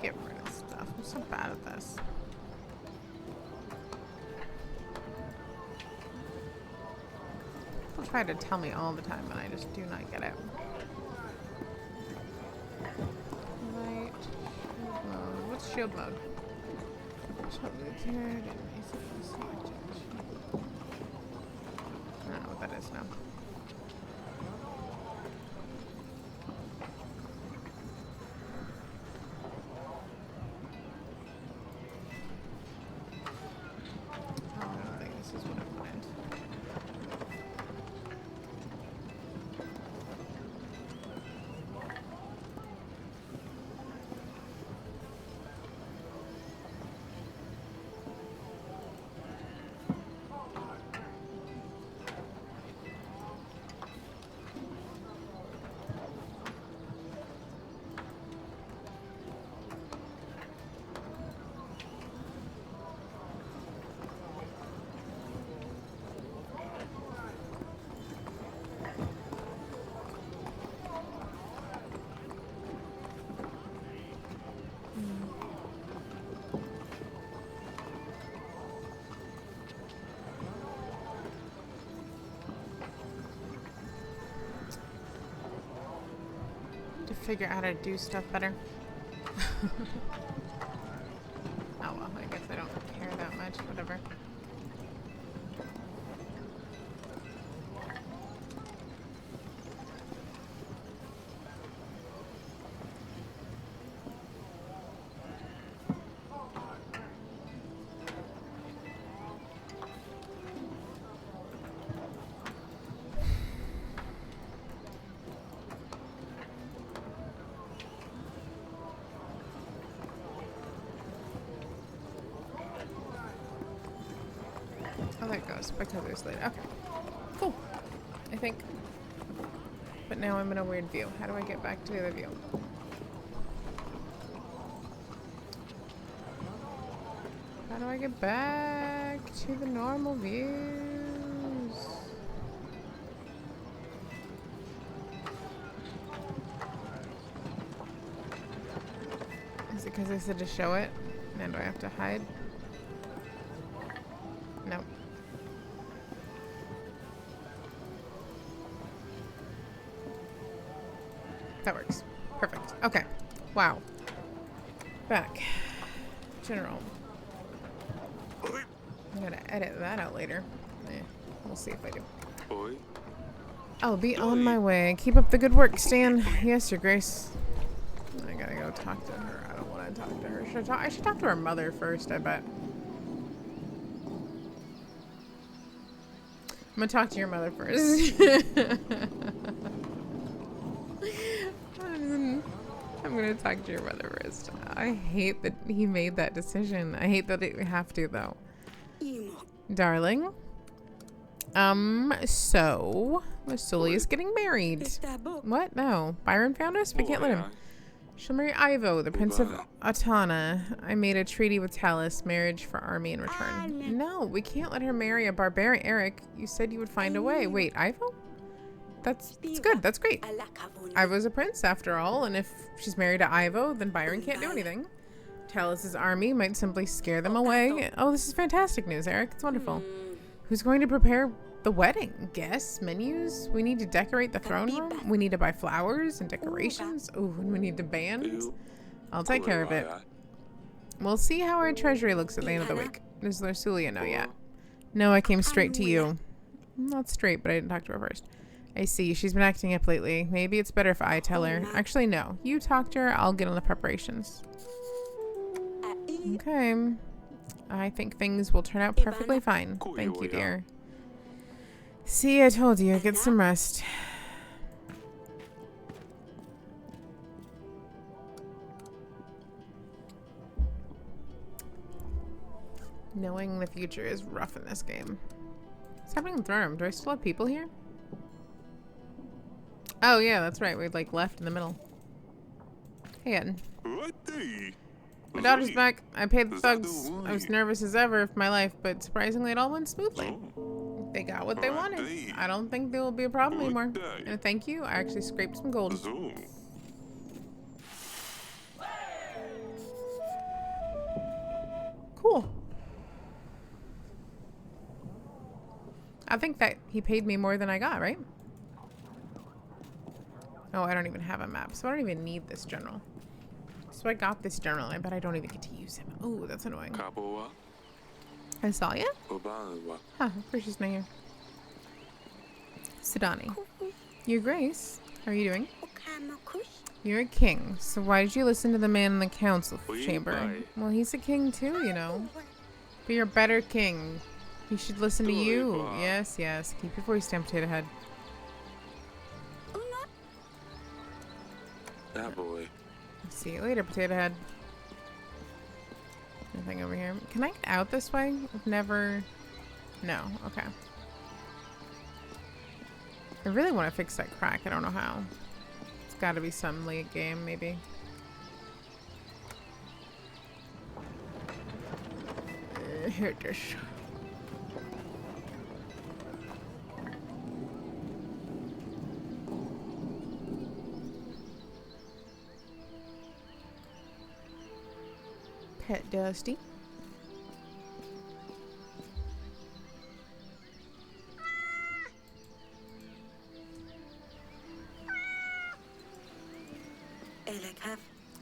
Speaker 1: Get rid of stuff. I'm so bad at this. People try to tell me all the time, and I just do not get it. Light. Shield mode. What's shield mode? I don't know what that is now. figure out how to do stuff better. Oh well, I guess I don't care that much. Whatever. Oh, there it goes. Because there's later. Okay. Cool. I think. But now I'm in a weird view. How do I get back to the other view? How do I get back to the normal views? Is it because I said to show it? And do I have to hide? No. That works. Perfect. Okay. Wow. Back. General. I'm gonna edit that out later. We'll see if I do. I'll be on my way. Keep up the good work, Stan. Yes, Your Grace. I gotta go talk to her. I don't want to talk to her. I should talk to her mother first, I bet. I'm gonna talk to your mother first. I'm gonna talk to your mother first. I hate that he made that decision. I hate that we have to, though. Darling. So Vasuli is getting married. What? No. Byron found us? We can't let him. She'll marry Ivo, the Prince of Atana. I made a treaty with Talus, marriage for army in return. No, we can't let her marry a barbarian. Eric, you said you would find a way. Wait, Ivo? That's good. That's great. Ivo's a prince, after all, and if she's married to Ivo, then Byron can't do anything. Talus's army might simply scare them away. Oh, this is fantastic news, Eric. It's wonderful. Who's going to prepare the wedding? Guests? Menus? We need to decorate the throne room? We need to buy flowers and decorations? Oh, and we need a band? I'll take care of it. We'll see how our treasury looks at the end of the week. Does Larsulia know yet? No, I came straight to you. Not straight, but I didn't talk to her first. I see. She's been acting up lately. Maybe it's better if I tell her. Actually, no. You talk to her. I'll get on the preparations. Okay. I think things will turn out perfectly fine. Thank you, dear. See, I told you. Get some rest. Knowing the future is rough in this game. What's happening in the throne room? Do I still have people here? Oh, yeah, that's right. We like left in the middle. Hey, Ed. My daughter's back. I paid the thugs. I was nervous as ever for my life, but surprisingly it all went smoothly. They got what they wanted. I don't think there will be a problem anymore. And thank you. I actually scraped some gold. Cool. I think that he paid me more than I got, right? Oh, I don't even have a map, so I don't even need this general. So I got this general, and I bet I don't even get to use him. Oh, that's annoying. I saw you? Huh, Krisha's not here. Sidani. Your Grace, how are you doing? You're a king, so why did you listen to the man in the council chamber? Well, he's a king too, you know. But you're a better king. He should listen to you. Yes, yes. Keep your voice down, Potato Head. See you later, Potato Head. Nothing over here. Can I get out this way? I've never... No. Okay. I really want to fix that crack. I don't know how. It's got to be some late game, maybe. Here it is. Pet Dusty.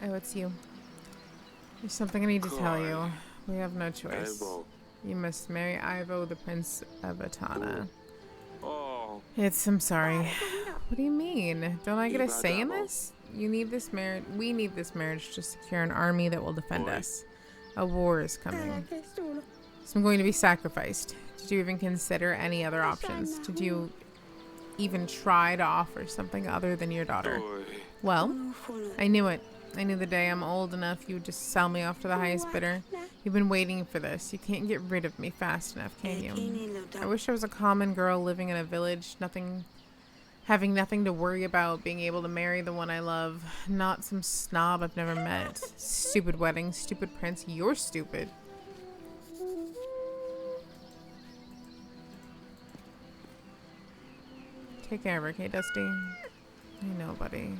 Speaker 1: Oh, it's you. There's something I need to tell you. We have no choice. You must marry Ivo, the Prince of Atana. I'm sorry. What do you mean? Don't I get a say in this? You need this marriage. We need this marriage to secure an army that will defend us. A war is coming. So I'm going to be sacrificed. Did you even consider any other options? Did you even try to offer something other than your daughter? Well, I knew it. I knew the day I'm old enough you would just sell me off to the highest bidder. You've been waiting for this. You can't get rid of me fast enough, can you? I wish I was a common girl living in a village, having nothing to worry about, being able to marry the one I love, not some snob I've never met. Stupid wedding, stupid prince. You're stupid. Take care of her, okay, Dusty? I know, buddy.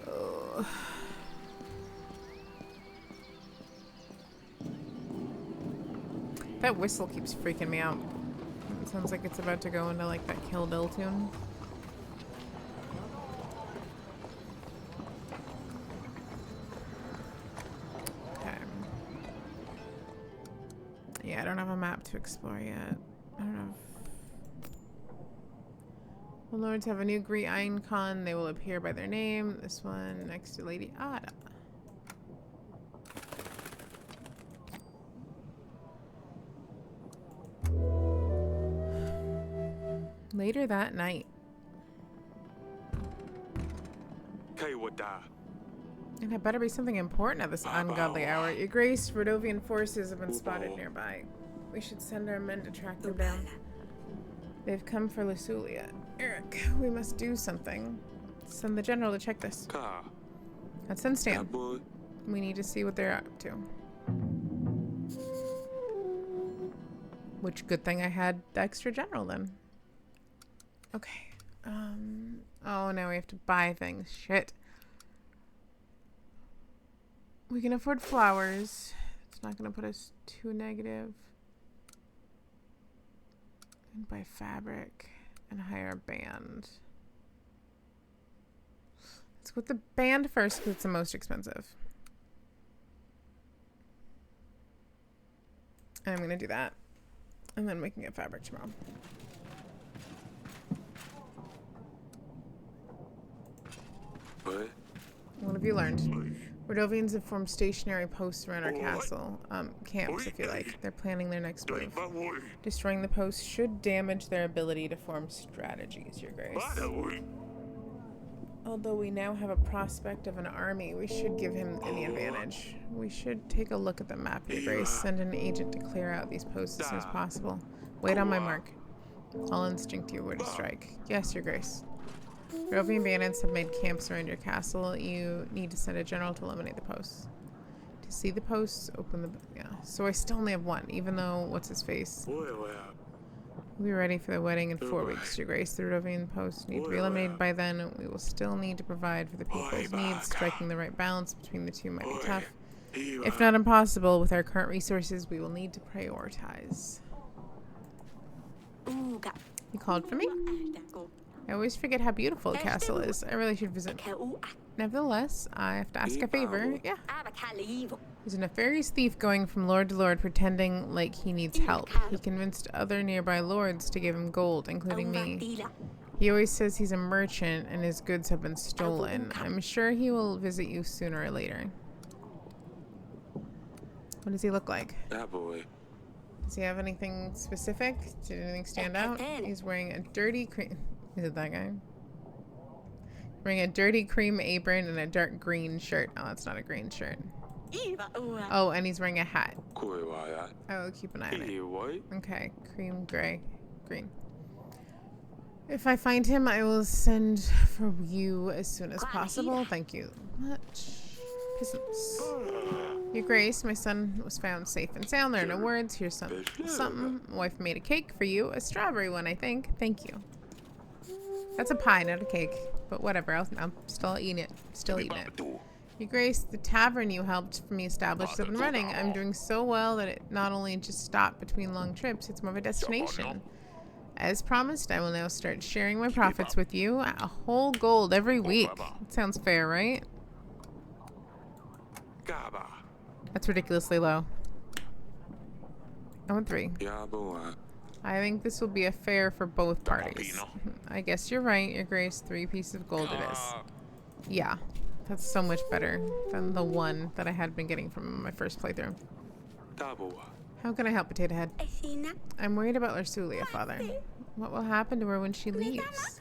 Speaker 1: Ugh. That whistle keeps freaking me out. It sounds like it's about to go into like that Kill Bill tune. Okay. Yeah, I don't have a map to explore yet. I don't know. When lords have a new Greek icon, they will appear by their name. This one next to Lady Ada. Later that night. And it better be something important at this ungodly hour. Your Grace, Rodovian forces have been spotted nearby. We should send our men to track them down. They've come for Lusulia. Eric, we must do something. Send the general to check this. Let's send Stan. We need to see what they're up to. Which good thing I had the extra general then. Okay. Oh, now we have to buy things. Shit. We can afford flowers. It's not going to put us too negative. And buy fabric and hire a band. Let's go with the band first because it's the most expensive. And I'm going to do that. And then we can get fabric tomorrow. What have you learned? Rodovians have formed stationary posts around our castle. Camps, if you like. They're planning their next move. Destroying the posts should damage their ability to form strategies, Your Grace. Although we now have a prospect of an army, we should give him the advantage. We should take a look at the map, Your Grace. Send an agent to clear out these posts as soon as possible. Wait on my mark. I'll instinct you where to strike. Yes, Your Grace. Rodovian bandits have made camps around your castle. You need to send a general to eliminate the posts. To see the posts, open the... Yeah. So I still only have one, even though... What's his face? We'll be ready for the wedding in 4 weeks, Your Grace. The Rodovian posts need to be eliminated by then. We will still need to provide for the people's needs. Striking the right balance between the two might be tough. If not impossible, with our current resources, we will need to prioritize. You called for me? I always forget how beautiful the castle is. I really should visit. Nevertheless, I have to ask a favor. Yeah. There's a nefarious thief going from lord to lord pretending like he needs help. He convinced other nearby lords to give him gold, including me. He always says he's a merchant and his goods have been stolen. I'm sure he will visit you sooner or later. What does he look like? Does he have anything specific? Did anything stand out? He's wearing a dirty cream... Is it that guy? Wearing a dirty cream apron and a dark green shirt. Oh, that's not a green shirt. Oh, and he's wearing a hat. I will keep an eye on it. Okay, cream, gray, green. If I find him, I will send for you as soon as possible. Thank you much. Peasants. Your Grace, my son was found safe and sound. There are no words. Here's something. My wife made a cake for you. A strawberry one, I think. Thank you. That's a pie, not a cake. But whatever, I'm still eating it. Still eating it. Your Grace, the tavern you helped me establish is up and running. I'm doing so well that it not only just stopped between long trips, it's more of a destination. As promised, I will now start sharing my profits with you. A whole gold every week. That sounds fair, right? That's ridiculously low. I want 3. I think this will be a fair for both parties. I guess you're right, Your Grace. 3 pieces of gold it is. Yeah, that's so much better than the 1 that I had been getting from my first playthrough. How can I help, Potato Head? I'm worried about Larsulia, Father. What will happen to her when she leaves?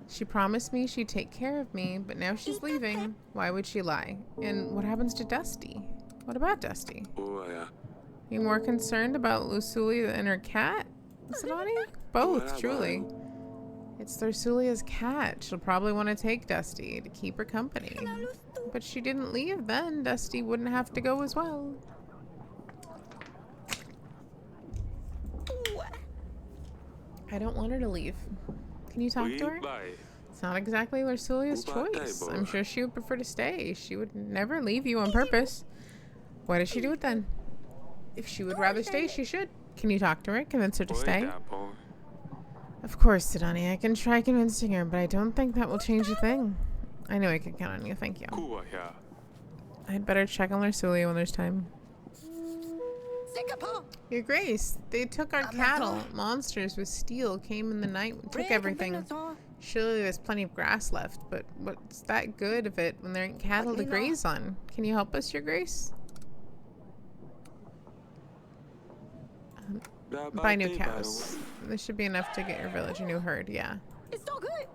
Speaker 1: She promised me she'd take care of me, but now she's leaving. Why would she lie? And what happens to Dusty? What about Dusty? You more concerned about Larsulia and her cat, Sidani? Both, truly. It's Larsulia's cat. She'll probably want to take Dusty to keep her company. But she didn't leave then. Dusty wouldn't have to go as well. I don't want her to leave. Can you talk to her? It's not exactly Larsulia's choice. I'm sure she would prefer to stay. She would never leave you on purpose. Why does she do it then? If she would rather stay, she should. Can you talk to her? Convince her to stay? Of course, Sidani. I can try convincing her, but I don't think that will change a thing. I know I can count on you. Thank you. I'd better check on Larsulia when there's time. Your Grace, they took our cattle. Monsters with steel came in the night and took everything. Surely there's plenty of grass left, but what's that good of it when there ain't cattle to graze on? Can you help us, Your Grace? Buy new cows. This should be enough to get your village a new herd, yeah.
Speaker 2: It's all good.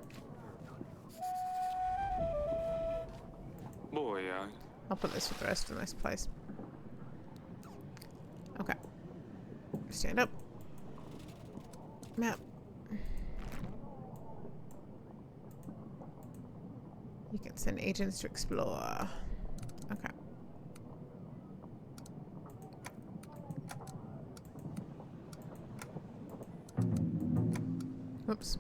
Speaker 1: I'll put this with the rest of this place. Okay. Stand up. Map. You can send agents to explore. Okay. Whoops.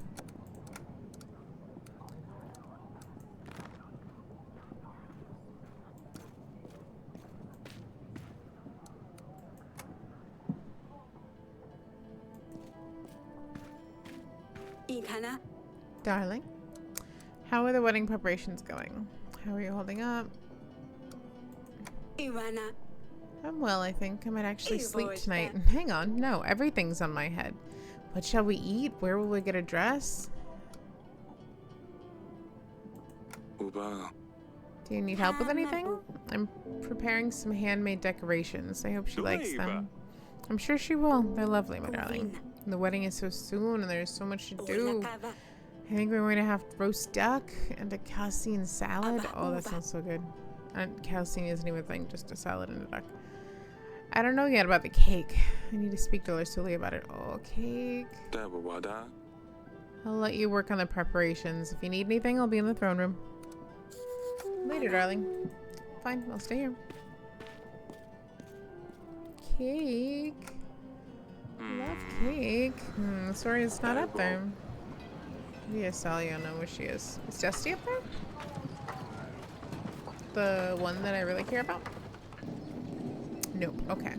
Speaker 1: Darling, how are the wedding preparations going? How are you holding up? I'm well, I think. I might actually sleep tonight. Hang on, no, everything's on my head. What shall we eat? Where will we get a dress? Do you need help with anything? I'm preparing some handmade decorations. I hope she likes them. I'm sure she will. They're lovely, my darling. The wedding is so soon and there's so much to do. I think we're going to have roast duck and a calcine salad. Oh, that sounds so good. And calcine isn't even a thing, just a salad and a duck. I don't know yet about the cake. I need to speak to Larsulia about it. Oh, cake. I'll let you work on the preparations. If you need anything, I'll be in the throne room. Later, darling. Fine, I'll stay here. Cake. Love cake. Sorry it's not up there. Maybe Asalia know where she is. Is Dusty up there? The one that I really care about? Nope. Okay.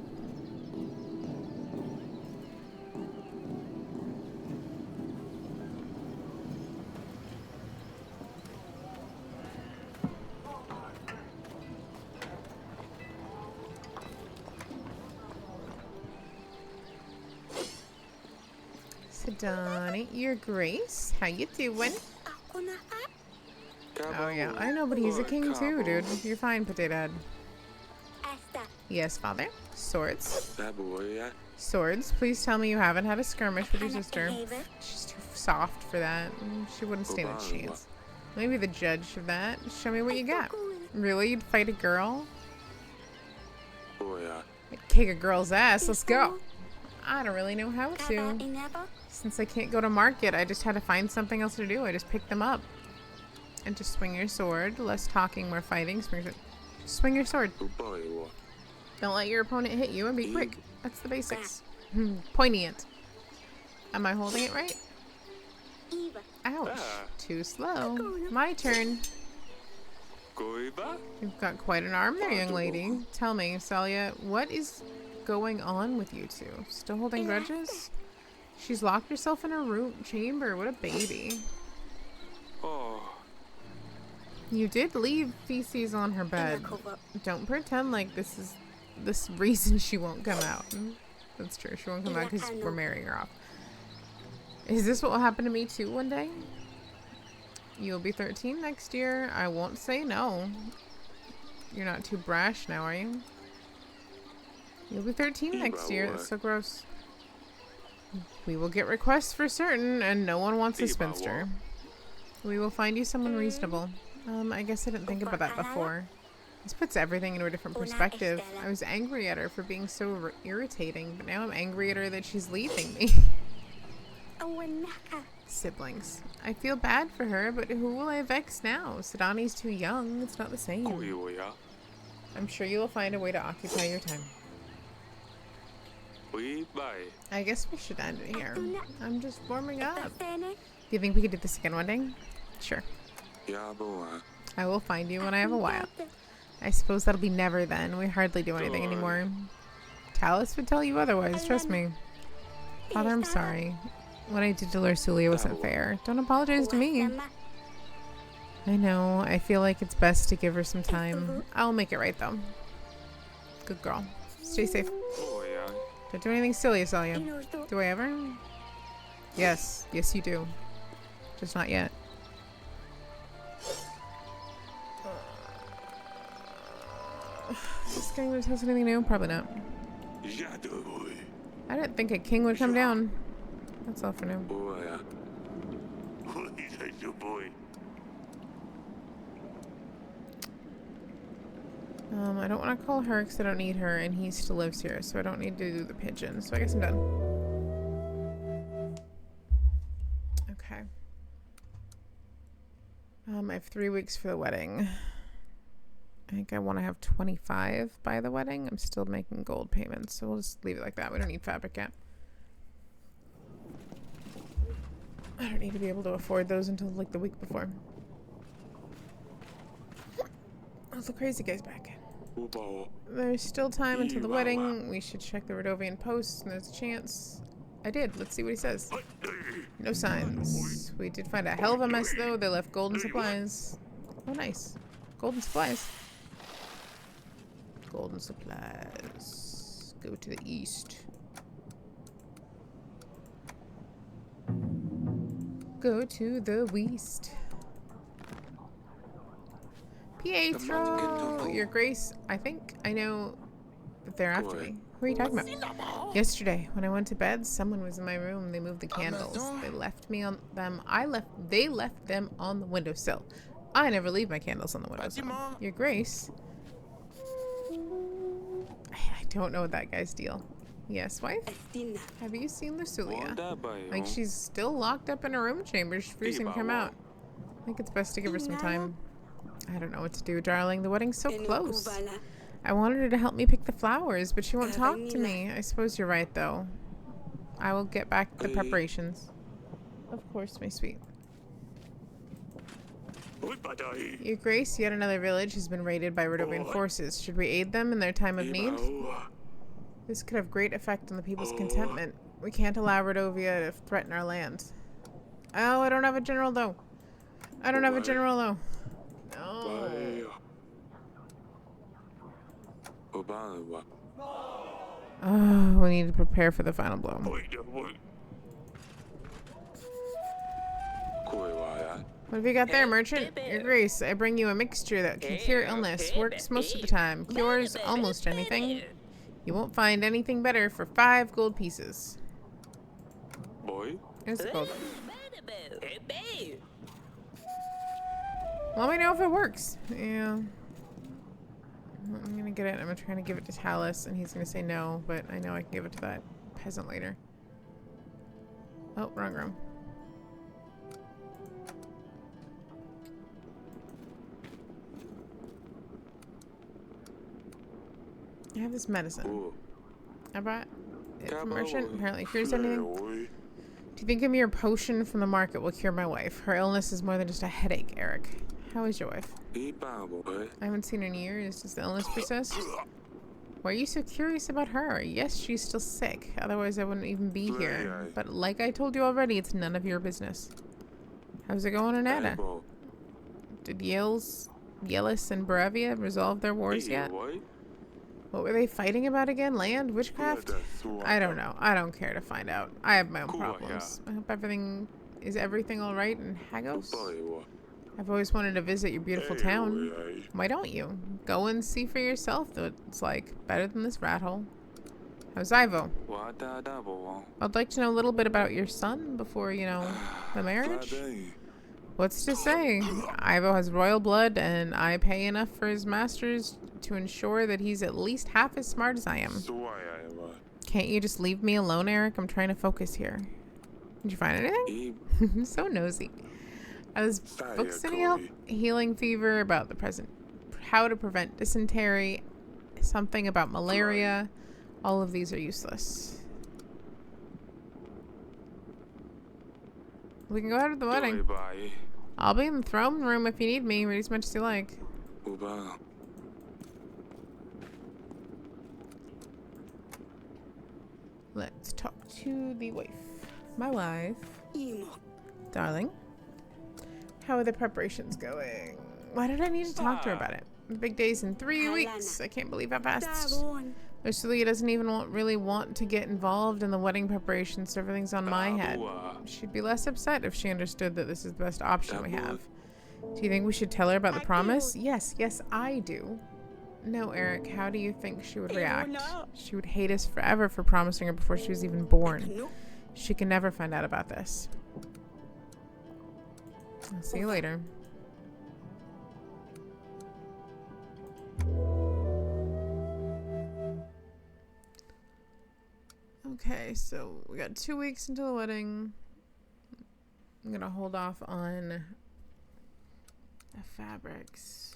Speaker 1: Sidani, Your Grace, how you doing? Oh yeah, I know, but he's a king too, dude. You're fine, Potato Head. Yes, father. Swords. Swords. Please tell me you haven't had a skirmish with your sister. She's too soft for that. She wouldn't stand a chance. Maybe the judge of that. Show me what you got. Really? You'd fight a girl? I'd kick a girl's ass. Let's go. I don't really know how to. Since I can't go to market, I just had to find something else to do. I just picked them up. And just swing your sword. Less talking, more fighting. Swing your sword. Don't let your opponent hit you and be quick. That's the basics. Poignant. Am I holding it right? Ouch. Too slow. My turn. You've got quite an arm there, young lady. Tell me, Celia, what is going on with you two? Still holding grudges? She's locked herself in her room chamber. What a baby.
Speaker 2: Oh.
Speaker 1: You did leave feces on her bed. Don't pretend like this is this reason she won't come out. That's true. She won't come out because we're marrying her off. Is this what will happen to me too one day? You'll be 13 next year. I won't say no. You're not too brash now, are you? You'll be 13 next year. That's so gross. We will get requests for certain, and no one wants a spinster. We will find you someone reasonable. I guess I didn't think about that before. This puts everything into a different perspective. I was angry at her for being so irritating, but now I'm angry at her that she's leaving me. Siblings. I feel bad for her, but who will I vex now? Sidani's too young. It's not the same. I'm sure you will find a way to occupy your time. I guess we should end it here. I'm just warming up. Do you think we could do this again one day? Sure. I will find you when I have a while. I suppose that'll be never then. We hardly do anything anymore. Talus would tell you otherwise, trust me. Father, I'm sorry. What I did to Lursulia wasn't fair. Don't apologize to me. I know. I feel like it's best to give her some time. I'll make it right, though. Good girl. Stay safe. Don't do anything silly, Asalia. Do I ever? Yes. Yes, you do. Just not yet. Is this king going to tell us anything new? Probably not. I didn't think a king would come down. That's all for now. I don't want to call her because I don't need her, and he still lives here, so I don't need to do the pigeon. So I guess I'm done. Okay. I have 3 weeks for the wedding. I think I want to have 25 by the wedding. I'm still making gold payments, so we'll just leave it like that. We don't need fabric yet. I don't need to be able to afford those until like the week before. Oh, the crazy guy's back. There's still time until the wedding. We should check the Rodovian posts, and there's a chance. I did. Let's see what he says. No signs. We did find a hell of a mess, though. They left golden supplies. Oh, nice. Golden supplies. Golden supplies. Go to the east. Go to the west. Pietro, Your Grace, I think I know that they're after me. Who are you talking about? Yesterday, when I went to bed, someone was in my room. They moved the candles. They left me on them. They left them on the windowsill. I never leave my candles on the windowsill. Your Grace. I don't know that guy's deal. Yes, wife? Have you seen Lucilia? Like, she's still locked up in her room chamber. She's refusing to come out. I think it's best to give her some time. I don't know what to do, darling. The wedding's so close. I wanted her to help me pick the flowers, but she won't talk to me. I suppose you're right, though. I will get back to the preparations. Of course, my sweet. Your Grace, yet another village has been raided by Rodovian forces. Should we aid them in their time of need? This could have great effect on the people's contentment. We can't allow Rodovia to threaten our land. Oh, I don't have a general, though. I don't have a general, though. No. Oh, we need to prepare for the final blow. What have you got there, merchant? Your Grace, I bring you a mixture that can cure illness. Works most of the time. Cures almost anything. You won't find anything better for 5 gold pieces. Here's the gold. Let me know if it works. Yeah. I'm gonna get it. I'm trying to give it to Talus, and he's gonna say no, but I know I can give it to that peasant later. Oh, wrong room. I have this medicine. I bought it from merchant. Apparently cures anything. Do you think a mere potion from the market will cure my wife? Her illness is more than just a headache, Eric. How is your wife? I haven't seen her in years. Does the illness persist? Why are you so curious about her? Yes, she's still sick. Otherwise, I wouldn't even be here. But like I told you already, it's none of your business. How's it going in Ada? Did Yellis and Baravia resolve their wars yet? What were they fighting about again? Land? Witchcraft? I don't know. I don't care to find out. I have my own problems. I hope everything all right in Hagos? I've always wanted to visit your beautiful town. Why don't you? Go and see for yourself what it's like. Better than this rat hole. How's Ivo? I'd like to know a little bit about your son before, the marriage. What's to say? Ivo has royal blood, and I pay enough for his masters to ensure that he's at least half as smart as I am. Can't you just leave me alone, Eric? I'm trying to focus here. Did you find anything? I'm so nosy. I was books any healing fever about how to prevent dysentery, something about malaria. All of these are useless. We can go out of the wedding. I'll be in the throne room if you need me. Read as much as you like. Let's talk to the wife. My wife. Darling. How are the preparations going? Why did I need to talk to her about it? Big days in 3 weeks. I can't believe how fast. Lucilia doesn't even really want to get involved in the wedding preparations, so everything's on my head. She'd be less upset if she understood that this is the best option we have. Do you think we should tell her about the promise? Yes, I do. No, Eric, how do you think she would react? She would hate us forever for promising her before she was even born. She can never find out about this. I'll see you later. Okay, so we got 2 weeks until the wedding. I'm gonna hold off on the fabrics.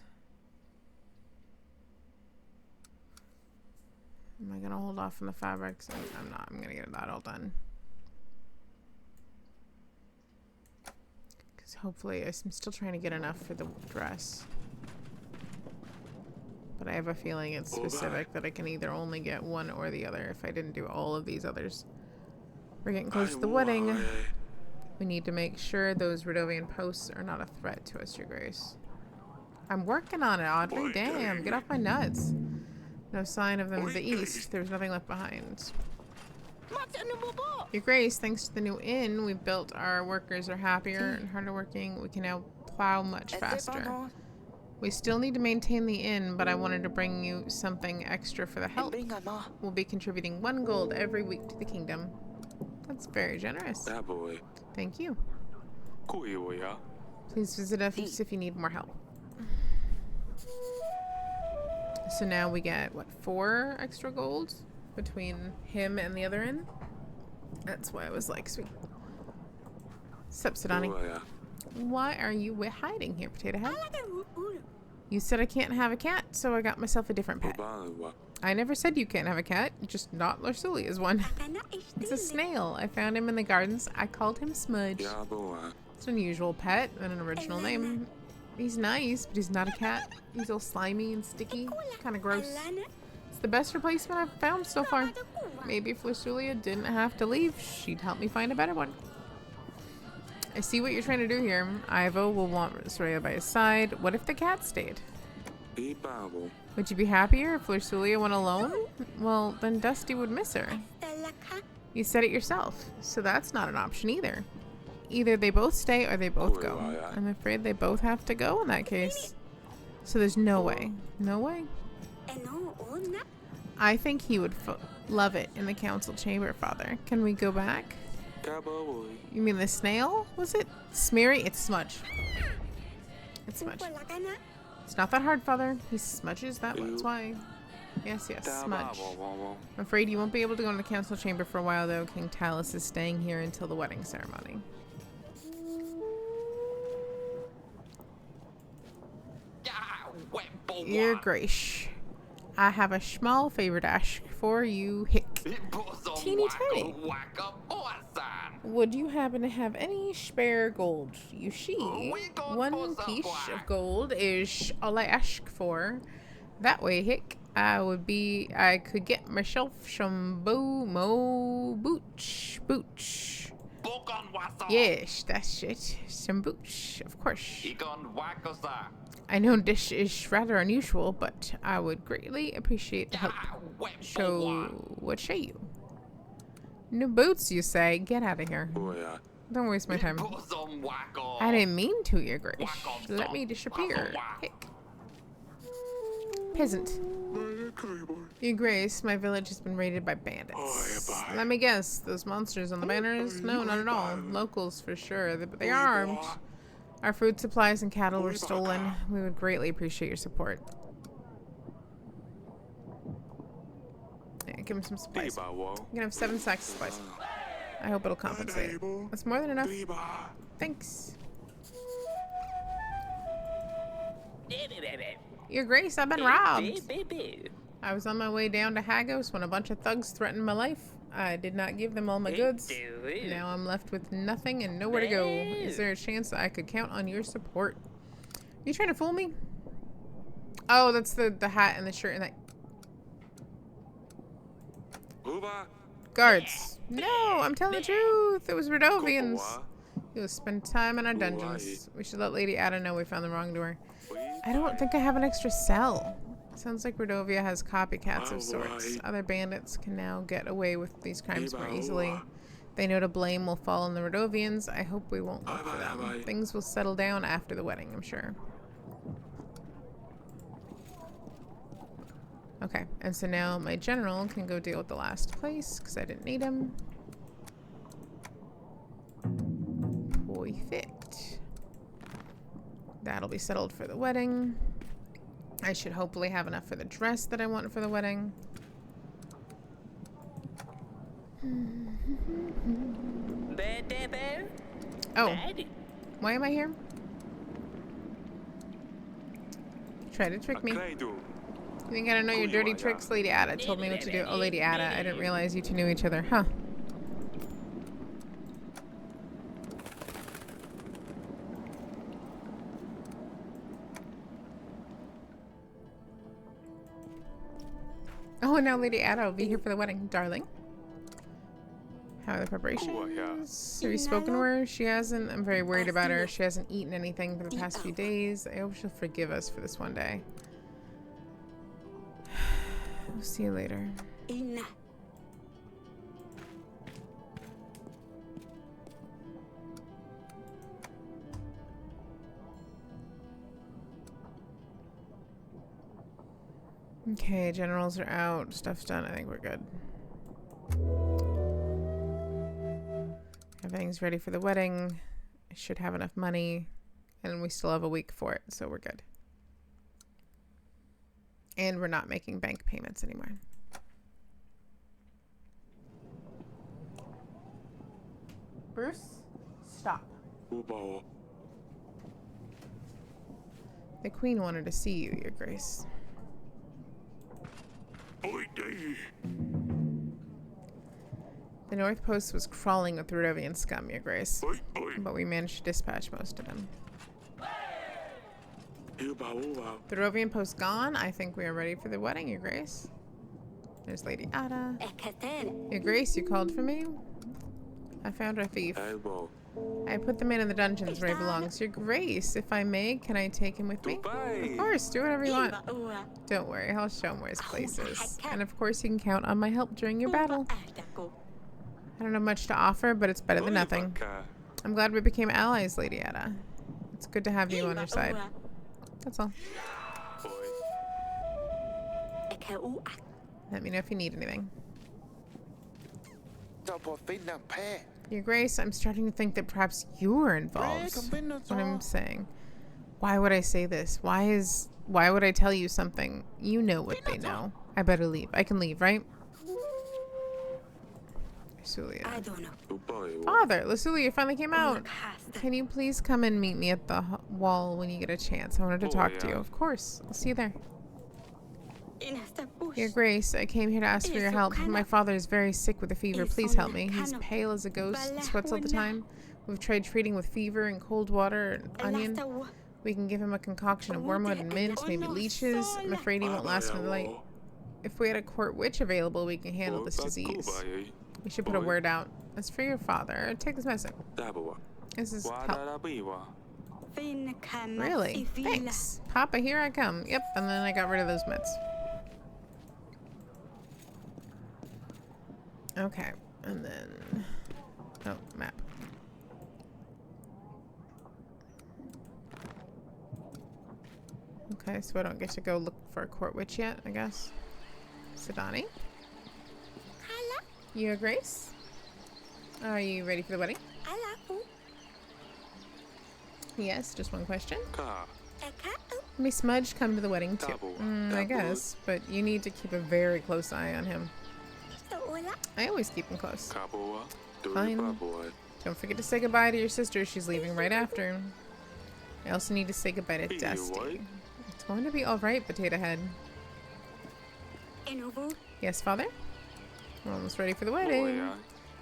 Speaker 1: Am I gonna hold off on the fabrics? I'm not. I'm gonna get that all done. Because hopefully, I'm still trying to get enough for the dress. But I have a feeling it's specific that I can either only get one or the other if I didn't do all of these others. We're getting close to the wedding. We need to make sure those Rodovian posts are not a threat to us, Your Grace. I'm working on it, Audrey. Damn, get off my nuts. No sign of them to the east. There's nothing left behind. Your Grace, thanks to the new inn we've built, our workers are happier and harder working. We can now plow much faster. We still need to maintain the inn, but I wanted to bring you something extra for the help. We'll be contributing 1 gold every week to the kingdom. That's very generous. Thank you. Please visit us if you need more help. So now we get, what, 4 extra gold between him and the other inn? That's why I was like, sweet. Sup, Sidani? Why are you hiding here, Potato Head? You said I can't have a cat, so I got myself a different pet. I never said you can't have a cat, just not Larsulia's one. It's a snail. I found him in the gardens. I called him Smudge. It's an unusual pet and an original name. He's nice, but he's not a cat. He's all slimy and sticky. Kind of gross. It's the best replacement I've found so far. Maybe if Larsulia didn't have to leave, she'd help me find a better one. I see what you're trying to do here. Ivo will want Soraya by his side. What if the cat stayed? Would you be happier if Larsulia went alone? Well, then Dusty would miss her. You said it yourself, so that's not an option either. Either they both stay or they both go. I'm afraid they both have to go in that case. So there's no way. No way? I think he would love it in the council chamber, Father. Can we go back? You mean the snail? Was it? Smeary? It's Smudge. It's Smudge. It's not that hard, Father. He smudges that one. That's why. Yes, Smudge. I'm afraid you won't be able to go in the council chamber for a while, though. King Talus is staying here until the wedding ceremony. Your Grace, I have a small favor to ask for you, Hick. Teeny tiny. Would you happen to have any spare gold? You see, 1 piece of gold is all I ask for. That way, hick, I could get myself some booch. Yes, that's it. Some booch, of course. I know this is rather unusual, but I would greatly appreciate the help. What say you? New boots, you say? Get out of here. Don't waste my time. I didn't mean to, Your Grace. Let me disappear. Hick. Peasant. Your Grace, my village has been raided by bandits. Let me guess, those monsters on the banners? No, not at all. Locals for sure, but they are armed. Our food supplies and cattle were stolen. We would greatly appreciate your support. Yeah, give him some spice. You can have 7 sacks of spice. I hope it'll compensate. That's more than enough. Thanks. Your Grace, I've been robbed. I was on my way down to Hagos when a bunch of thugs threatened my life. I did not give them all my goods. Now I'm left with nothing and nowhere to go. Is there a chance that I could count on your support? Are you trying to fool me? Oh, that's the hat and the shirt and that. Guards. No, I'm telling the truth. It was Rodovians. You'll spend time in our dungeons. We should let Lady Ada know we found the wrong door. I don't think I have an extra cell. Sounds like Rodovia has copycats of sorts. Other bandits can now get away with these crimes more easily. They know to blame will fall on the Rodovians. I hope we won't look for them. Things will settle down after the wedding, I'm sure. Okay, and so now my general can go deal with the last place because I didn't need him. Perfect. That'll be settled for the wedding. I should hopefully have enough for the dress that I want for the wedding. Oh, why am I here? Try to trick me. You think I don't know your dirty tricks? Lady Ada told me what to do. Oh, Lady Ada, I didn't realize you two knew each other. Huh. Oh, and now Lady Ada will be here for the wedding, darling. How are the preparations? Have you spoken to her? She hasn't. I'm very worried about her. She hasn't eaten anything for the past few days. I hope she'll forgive us for this one day. We'll see you later. Okay, generals are out. Stuff's done. I think we're good. Everything's ready for the wedding. I should have enough money. And we still have a week for it, so we're good. And we're not making bank payments anymore. Bruce, stop. The Queen wanted to see you, Your Grace. The North Post was crawling with Rodovian scum, Your Grace. But we managed to dispatch most of them. The Rodovian Post gone. I think we are ready for the wedding, Your Grace. There's Lady Ada. Your Grace, you called for me? I found our thief. I put the man in the dungeons where he belongs. Your Grace, if I may, can I take him with me? Of course, do whatever you want. Don't worry, I'll show him where his place is. And of course, you can count on my help during your battle. I don't have much to offer, but it's better than nothing. I'm glad we became allies, Lady Ada. It's good to have you on your side. That's all. Let me know if you need anything. Your Grace, I'm starting to think that perhaps you're involved. That's what I'm saying. Why would I say this? Why would I tell you something? You know what they know. I better leave. I can leave, right? Lasulia. Father, Lasulia finally came out. Can you please come and meet me at the wall when you get a chance? I wanted to talk to you. Of course. I'll see you there. Your Grace, I came here to ask for your help. My father is very sick with a fever. Please help me. He's pale as a ghost and sweats all the time. We've tried treating with fever and cold water and onion. We can give him a concoction of wormwood and mint, maybe leeches. I'm afraid he won't last another night. If we had a court witch available, we can handle this disease. We should put a word out. As for your father, take this medicine. This is help. Really? Thanks. Papa, here I come. Yep, and then I got rid of those meds. Okay, and then... Oh, map. Okay, so I don't get to go look for a court witch yet, I guess. Sidani? Your Grace? Are you ready for the wedding? Yes, just one question. May Smudge come to the wedding too? I guess, but you need to keep a very close eye on him. I always keep him close. Fine. Don't forget to say goodbye to your sister. She's leaving right after. I also need to say goodbye to Dusty. It's going to be alright, Potato Head. Yes, Father? We're almost ready for the wedding.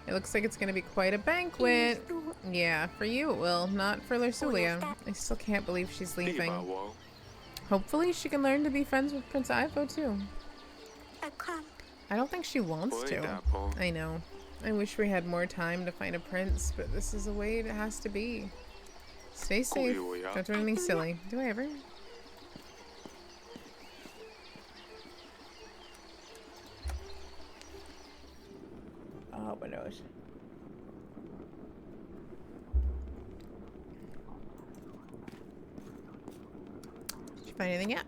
Speaker 1: It looks like it's going to be quite a banquet. Yeah, for you it will, not for Larsulia. I still can't believe she's leaving. Hopefully she can learn to be friends with Prince Ivo too. I don't think she wants to. I know. I wish we had more time to find a prince, but this is the way it has to be. Stay safe. Don't do anything silly. Do I ever? Oh, my nose. Did you find anything yet?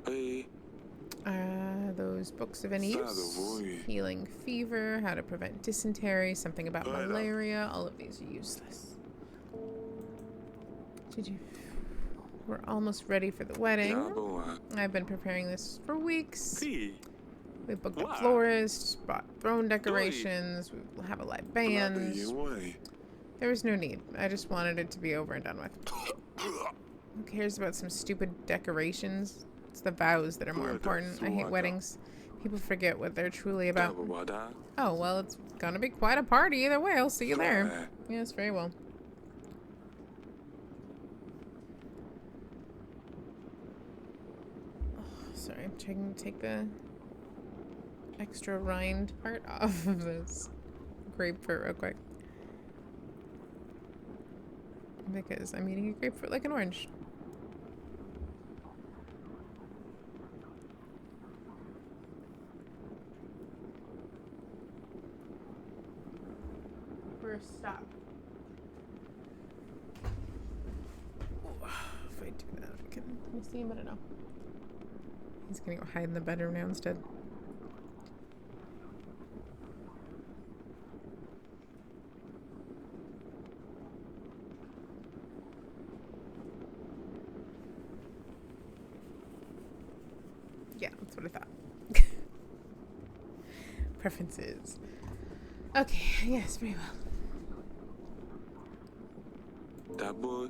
Speaker 1: Those books of any use? Healing fever, how to prevent dysentery, something about malaria. All of these are useless. Did you... We're almost ready for the wedding. I've been preparing this for weeks. We booked a florist, bought throne decorations, we'll have a live band. There was no need. I just wanted it to be over and done with. Who cares about some stupid decorations? It's the vows that are more important. I hate weddings. People forget what they're truly about. Oh, well, it's gonna be quite a party either way. I'll see you there. Yes, very well. Oh, sorry, I'm trying to take the extra rind part off of this grapefruit real quick. Because I'm eating a grapefruit like an orange. Stop. Ooh, if I do that, I can you see him? I don't know. He's gonna go hide in the bedroom now instead. Yeah, that's what I thought. Preferences. Okay, yes, very well.
Speaker 2: That boy.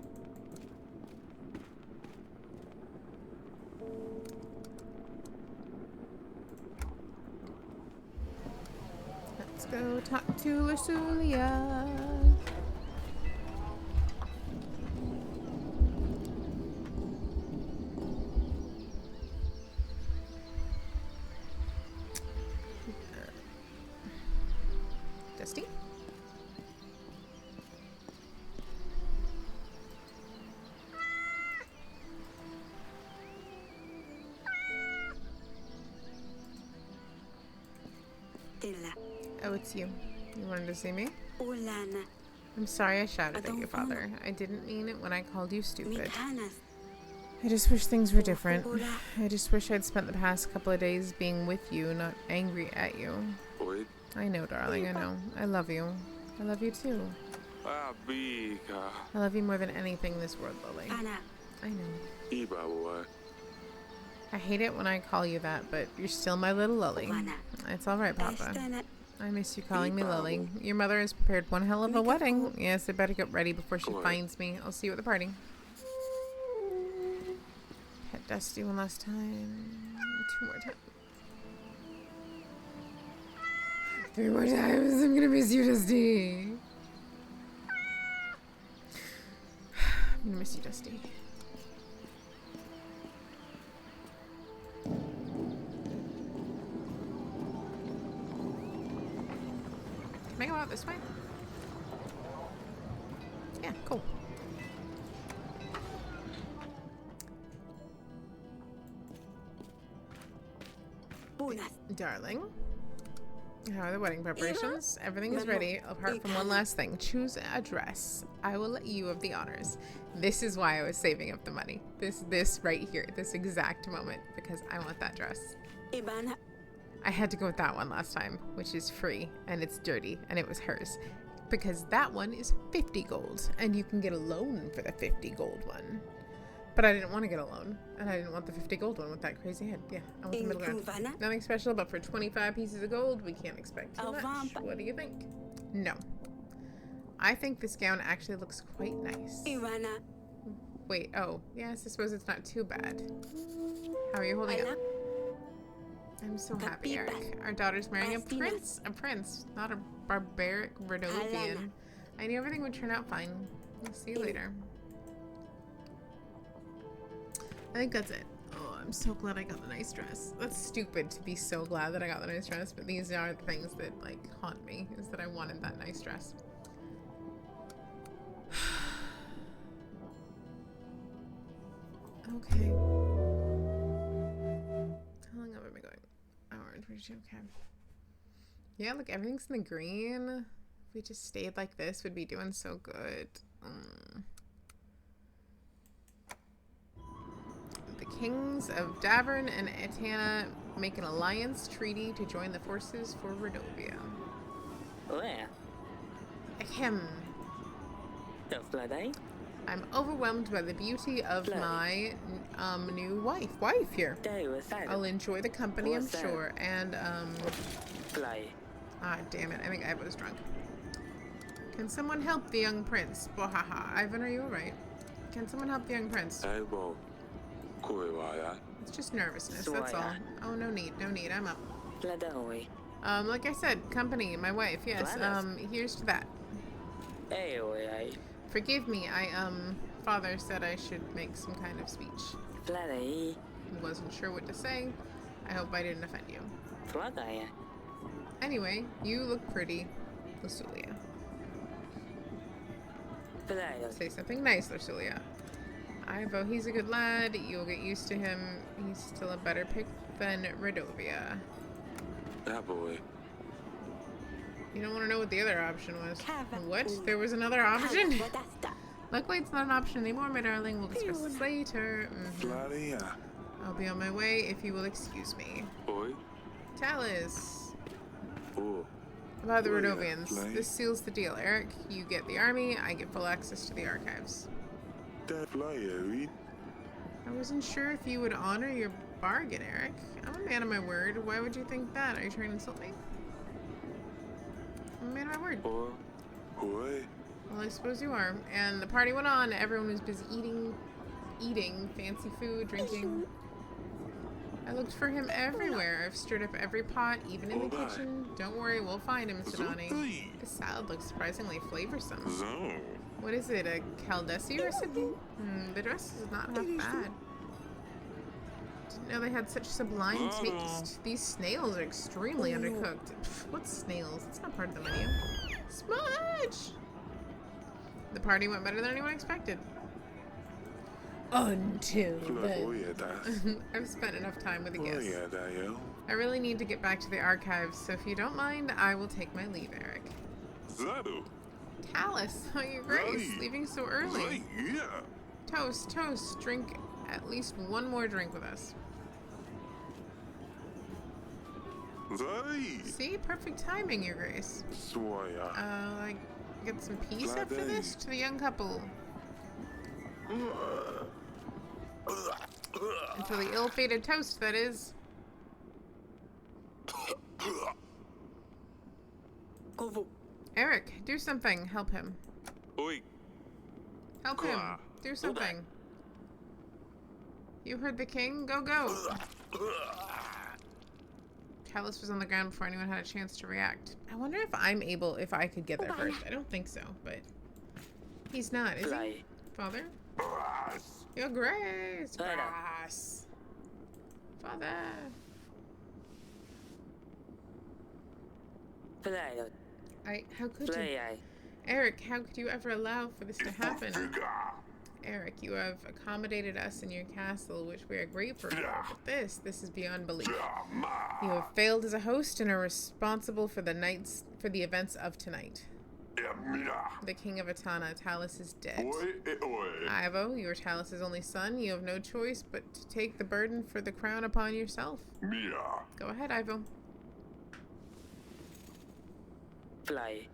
Speaker 1: Let's go talk to Larsulia. Dusty? Oh, it's you. You wanted to see me? I'm sorry I shouted at you, Father. I didn't mean it when I called you stupid. I just wish things were different. I just wish I'd spent the past couple of days being with you, not angry at you. I know, darling, I know. I love you. I love you too. I love you more than anything in this world, Lily. I know. I hate it when I call you that, but you're still my little Lily. It's alright, Papa. I miss you calling me Lily. Your mother has prepared one hell of a wedding. Yes, I better get ready before she finds me. I'll see you at the party. Pet Dusty one last time. 2 more times. 3 more times. I'm gonna miss you, Dusty. I'm gonna miss you, Dusty. Darling, how are the wedding preparations? Everything is ready, apart from one last thing. Choose a dress. I will let you have the honors. This is why I was saving up the money. This right here, this exact moment, because I want that dress. I had to go with that one last time, which is free, and it's dirty, and it was hers. Because that one is 50 gold, and you can get a loan for the 50 gold one. But I didn't want to get a loan, and I didn't want the 50 gold one with that crazy head. Yeah, I want the middle ground. Nothing special, but for 25 pieces of gold, we can't expect too much. What do you think? No. I think this gown actually looks quite nice. Wait, oh, yes, I suppose it's not too bad. How are you holding up? I'm so happy, Eric. Our daughter's marrying a prince. A prince, not a barbaric Rodovian. I knew everything would turn out fine. We'll see you later. I think that's it. Oh, I'm so glad I got the nice dress. That's stupid to be so glad that I got the nice dress, but these are the things that, like, haunt me, is that I wanted that nice dress. Okay. How long have I been going? Hour and 22, okay. Yeah, look, everything's in the green. If we just stayed like this, we'd be doing so good. The kings of Davern and Etana make an alliance treaty to join the forces for Rodovia.
Speaker 3: Where?
Speaker 1: Ahem. I'm overwhelmed by the beauty of my new wife here. I'll enjoy the company, I'm sure, and ah, damn it, I think I was drunk. Can someone help the young prince? Bohaha. Ivan, are you alright? Can someone help the young prince? It's just nervousness, that's all. Oh, no need, I'm up. Like I said, company, my wife, yes, here's to that. Forgive me, father said I should make some kind of speech. Wasn't sure what to say. I hope I didn't offend you. Anyway, you look pretty, Lusulia. Say something nice, Lusulia. Ivo, he's a good lad. You'll get used to him. He's still a better pick than Rodovia.
Speaker 2: That boy.
Speaker 1: You don't want to know what the other option was. What? There was another option? Luckily, it's not an option anymore, my darling. We'll discuss this later. I'll be on my way if you will excuse me. Talus. About the Rodovians. This seals the deal, Eric. You get the army, I get full access to the archives. I wasn't sure if you would honor your bargain, Eric. I'm a man of my word. Why would you think that? Are you trying to insult me? I'm a man of my word. Well, I suppose you are. And the party went on. Everyone was busy eating fancy food, drinking. I looked for him everywhere. I've stirred up every pot, even in the kitchen. Don't worry, we'll find him, Mr. Donnie. This salad looks surprisingly flavorsome. What is it, a Caldesi recipe? The dress is not half bad. Didn't know they had such sublime taste. These snails are extremely undercooked. Pff, what snails? It's not part of the menu. Smudge! The party went better than anyone expected. Until then. I've spent enough time with the guests. I really need to get back to the archives, so if you don't mind, I will take my leave, Eric. Talus, oh, your grace, leaving so early. Toast, toast, drink at least one more drink with us. See, perfect timing, your grace. Like, get some peace after this to the young couple. Until the ill-fated toast, that is. Eric, do something. Help him. Help him. Do something. You heard the king? Go, go. Talus was on the ground before anyone had a chance to react. I wonder if if I could get there first. I don't think so, but he's not, is he? Father? Your grace! Grass! Father! How could you? Eric, how could you ever allow for this to happen? Eric, you have accommodated us in your castle, which we are grateful for. But this is beyond belief. You have failed as a host and are responsible for the events of tonight. The king of Atana, Talus, is dead. Ivo, you are Talus's only son. You have no choice but to take the burden for the crown upon yourself. Go ahead, Ivo.
Speaker 3: Fly.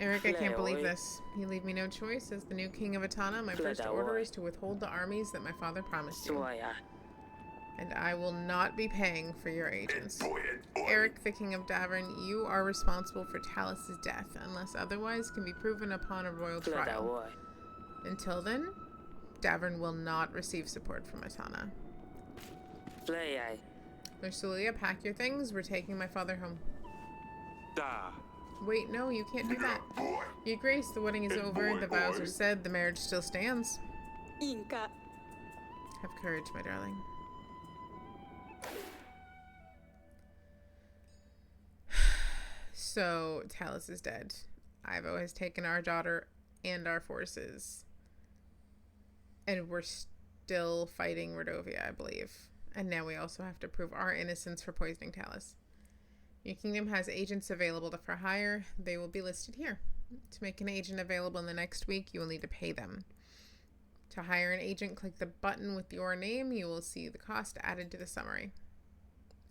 Speaker 1: Eric, I can't believe this. You leave me no choice. As the new king of Atana, my first order is to withhold the armies that my father promised you. And I will not be paying for your agents. Eric, the king of Davern, you are responsible for Talus's death, unless otherwise can be proven upon a royal trial. Until then, Davern will not receive support from Atana. Ursulia, pack your things. We're taking my father home. Wait, no, you can't do that. Your Grace, the wedding is over, the vows are said, the marriage still stands. Have courage, my darling. So, Talus is dead. Ivo has taken our daughter and our forces. And we're still fighting Rodovia, I believe. And now we also have to prove our innocence for poisoning Talus. Your kingdom has agents available for hire. They will be listed here. To make an agent available in the next week, you will need to pay them. To hire an agent, click the button with your name. You will see the cost added to the summary.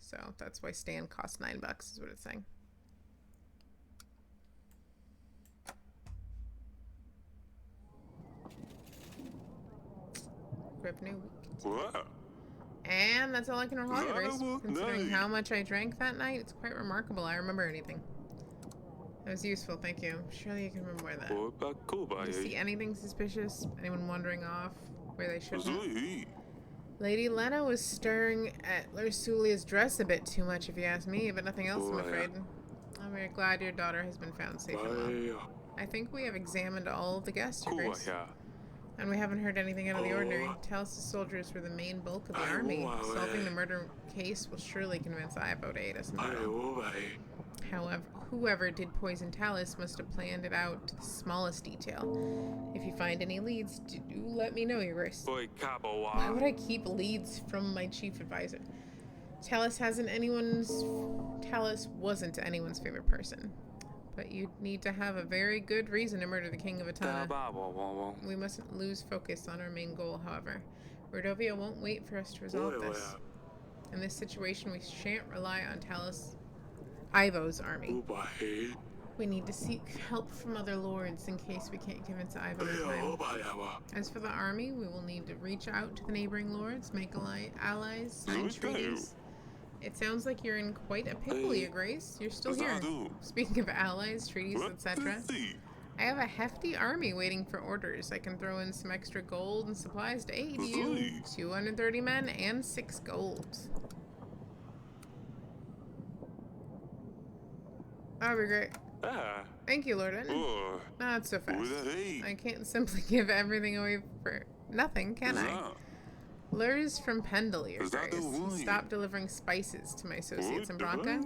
Speaker 1: So that's why Stan costs $9 is what it's saying. Revenue week. And that's all I can recall, Your Grace. Considering how much I drank that night, it's quite remarkable I remember anything. That was useful, thank you. Surely you can remember that. Did you see anything suspicious? Anyone wandering off where they shouldn't? Lady Lena was staring at Ursulia's dress a bit too much, if you ask me, but nothing else, I'm afraid. I'm very glad your daughter has been found safe and well. I think we have examined all of the guests, Your Grace. And we haven't heard anything out of the ordinary. Talus's soldiers were the main bulk of the army. Solving the murder case will surely convince Ivo to aid us in battle. However, whoever did poison Talus must have planned it out to the smallest detail. If you find any leads, do let me know, Your Grace. Why would I keep leads from my chief advisor? Talus wasn't anyone's favorite person. But you'd need to have a very good reason to murder the king of Atana. We mustn't lose focus on our main goal, however. Rodovia won't wait for us to resolve this. In this situation, we shan't rely on Ivo's army. We need to seek help from other lords in case we can't convince Ivo in time. As for the army, we will need to reach out to the neighboring lords, make allies, sign treaties. It sounds like you're in quite a pickle, Your Grace. You're still here. Speaking of allies, treaties, etc. I have a hefty army waiting for orders. I can throw in some extra gold and supplies to aid you. 230 men and 6 gold. That'll be great. Thank you, Lord Enton. Not so fast. I can't simply give everything away for nothing, can I? Lures from Pendle, Your Grace. Stop delivering spices to my associates in Branca.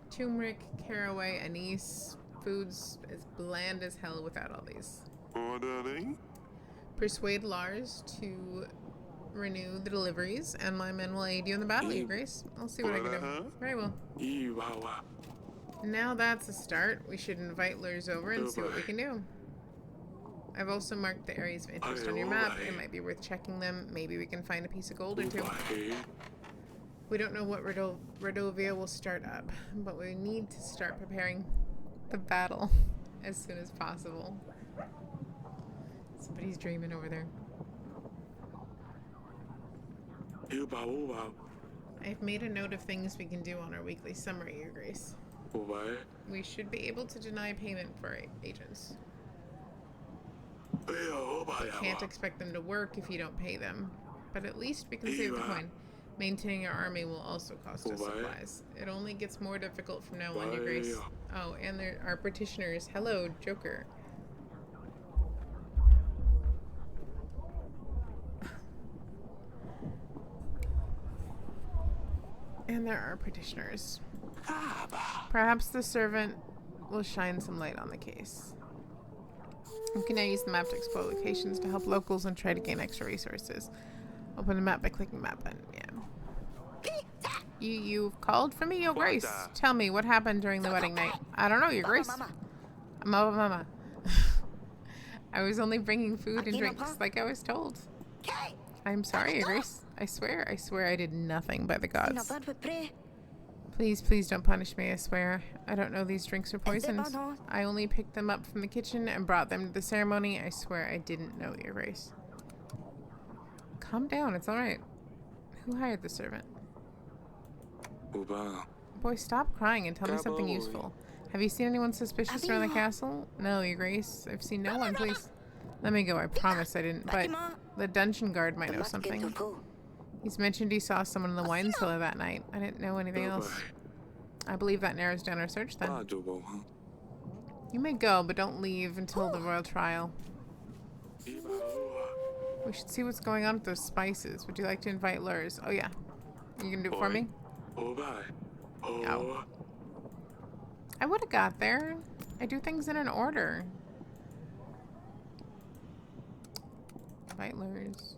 Speaker 1: Turmeric, caraway, anise. Foods as bland as hell without all these. Persuade Lars to renew the deliveries, and my men will aid you in the battle, Your Grace. I'll see what I can do. Very well. Now that's a start. We should invite Lurs over and see what we can do. I've also marked the areas of interest on your map. It might be worth checking them. Maybe we can find a piece of gold or two. We don't know what Rodovia will start up, but we need to start preparing the battle as soon as possible. Somebody's dreaming over there. I've made a note of things we can do on our weekly summary, Your Grace. We should be able to deny payment for our agents. I can't expect them to work if you don't pay them, but at least we can save the coin. Maintaining our army will also cost us supplies. It only gets more difficult from now on, Your Grace. Oh, and there are petitioners. Hello, Joker. And there are petitioners. Perhaps the servant will shine some light on the case. You can now use the map to explore locations to help locals and try to gain extra resources. Open the map by clicking the map button. Yeah. You've called for me, Your Grace. Tell me, what happened during the wedding night? I don't know, Your Grace. Mama. I was only bringing food and drinks like I was told. I'm sorry, Your Grace. I swear I did nothing by the gods. Please don't punish me, I swear. I don't know these drinks are poisoned. I only picked them up from the kitchen and brought them to the ceremony. I swear I didn't know, Your Grace. Calm down, it's alright. Who hired the servant? Boy, stop crying and tell me something useful. Have you seen anyone suspicious around the castle? No, Your Grace. I've seen no one, please. Let me go, I promise I didn't. But the dungeon guard might know something. He's mentioned he saw someone in the wine cellar that night. I didn't know anything else. I believe that narrows down our search then. You may go, but don't leave until the royal trial. We should see what's going on with those spices. Would you like to invite lures? Oh yeah. You can do it for me? No. I would have got there. I do things in an order. Invite lures.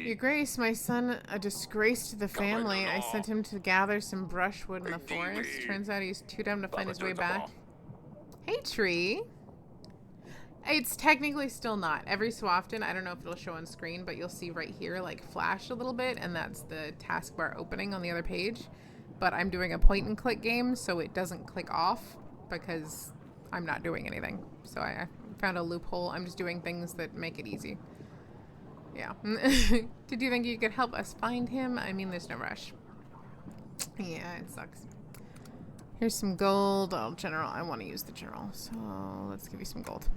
Speaker 1: Your Grace, my son, a disgrace to the family. I sent him to gather some brushwood in the forest. Turns out he's too dumb to find his way back. Hey, tree. It's technically still not. Every so often, I don't know if it'll show on screen, but you'll see right here, like, flash a little bit, and that's the taskbar opening on the other page. But I'm doing a point-and-click game, so it doesn't click off because I'm not doing anything. So I found a loophole. I'm just doing things that make it easy. Yeah. Did you think you could help us find him? I mean, there's no rush. Yeah, it sucks. Here's some gold. Oh, general. I want to use the general. So let's give you some gold.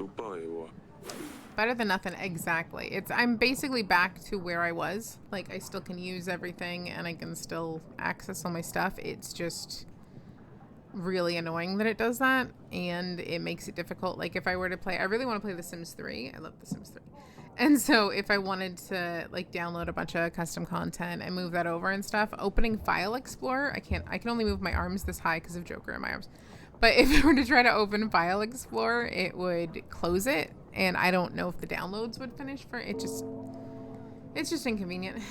Speaker 1: Better than nothing. Exactly. I'm basically back to where I was. Like, I still can use everything and I can still access all my stuff. It's just really annoying that it does that. And it makes it difficult. Like, if I were to play, I really want to play The Sims 3. I love The Sims 3. And so if I wanted to like download a bunch of custom content and move that over and stuff, opening File Explorer, I can only move my arms this high because of Joker in my arms. But if I were to try to open File Explorer, it would close it. And I don't know if the downloads would finish for it. It's just inconvenient.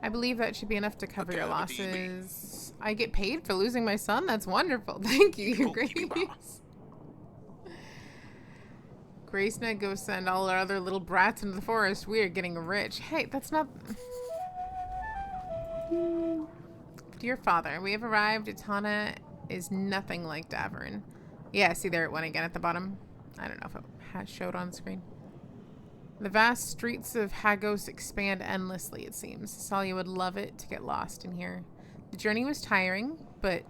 Speaker 1: I believe that should be enough to cover your losses. I get paid for losing my son? That's wonderful. Thank you, Your Grace. Grace and I go send all our other little brats into the forest. We are getting rich. Hey, that's not... Dear father, we have arrived. Itana is nothing like Davern. Yeah, see there it went again at the bottom. I don't know if it has showed on screen. The vast streets of Hagos expand endlessly, it seems. Salia would love it to get lost in here. The journey was tiring, but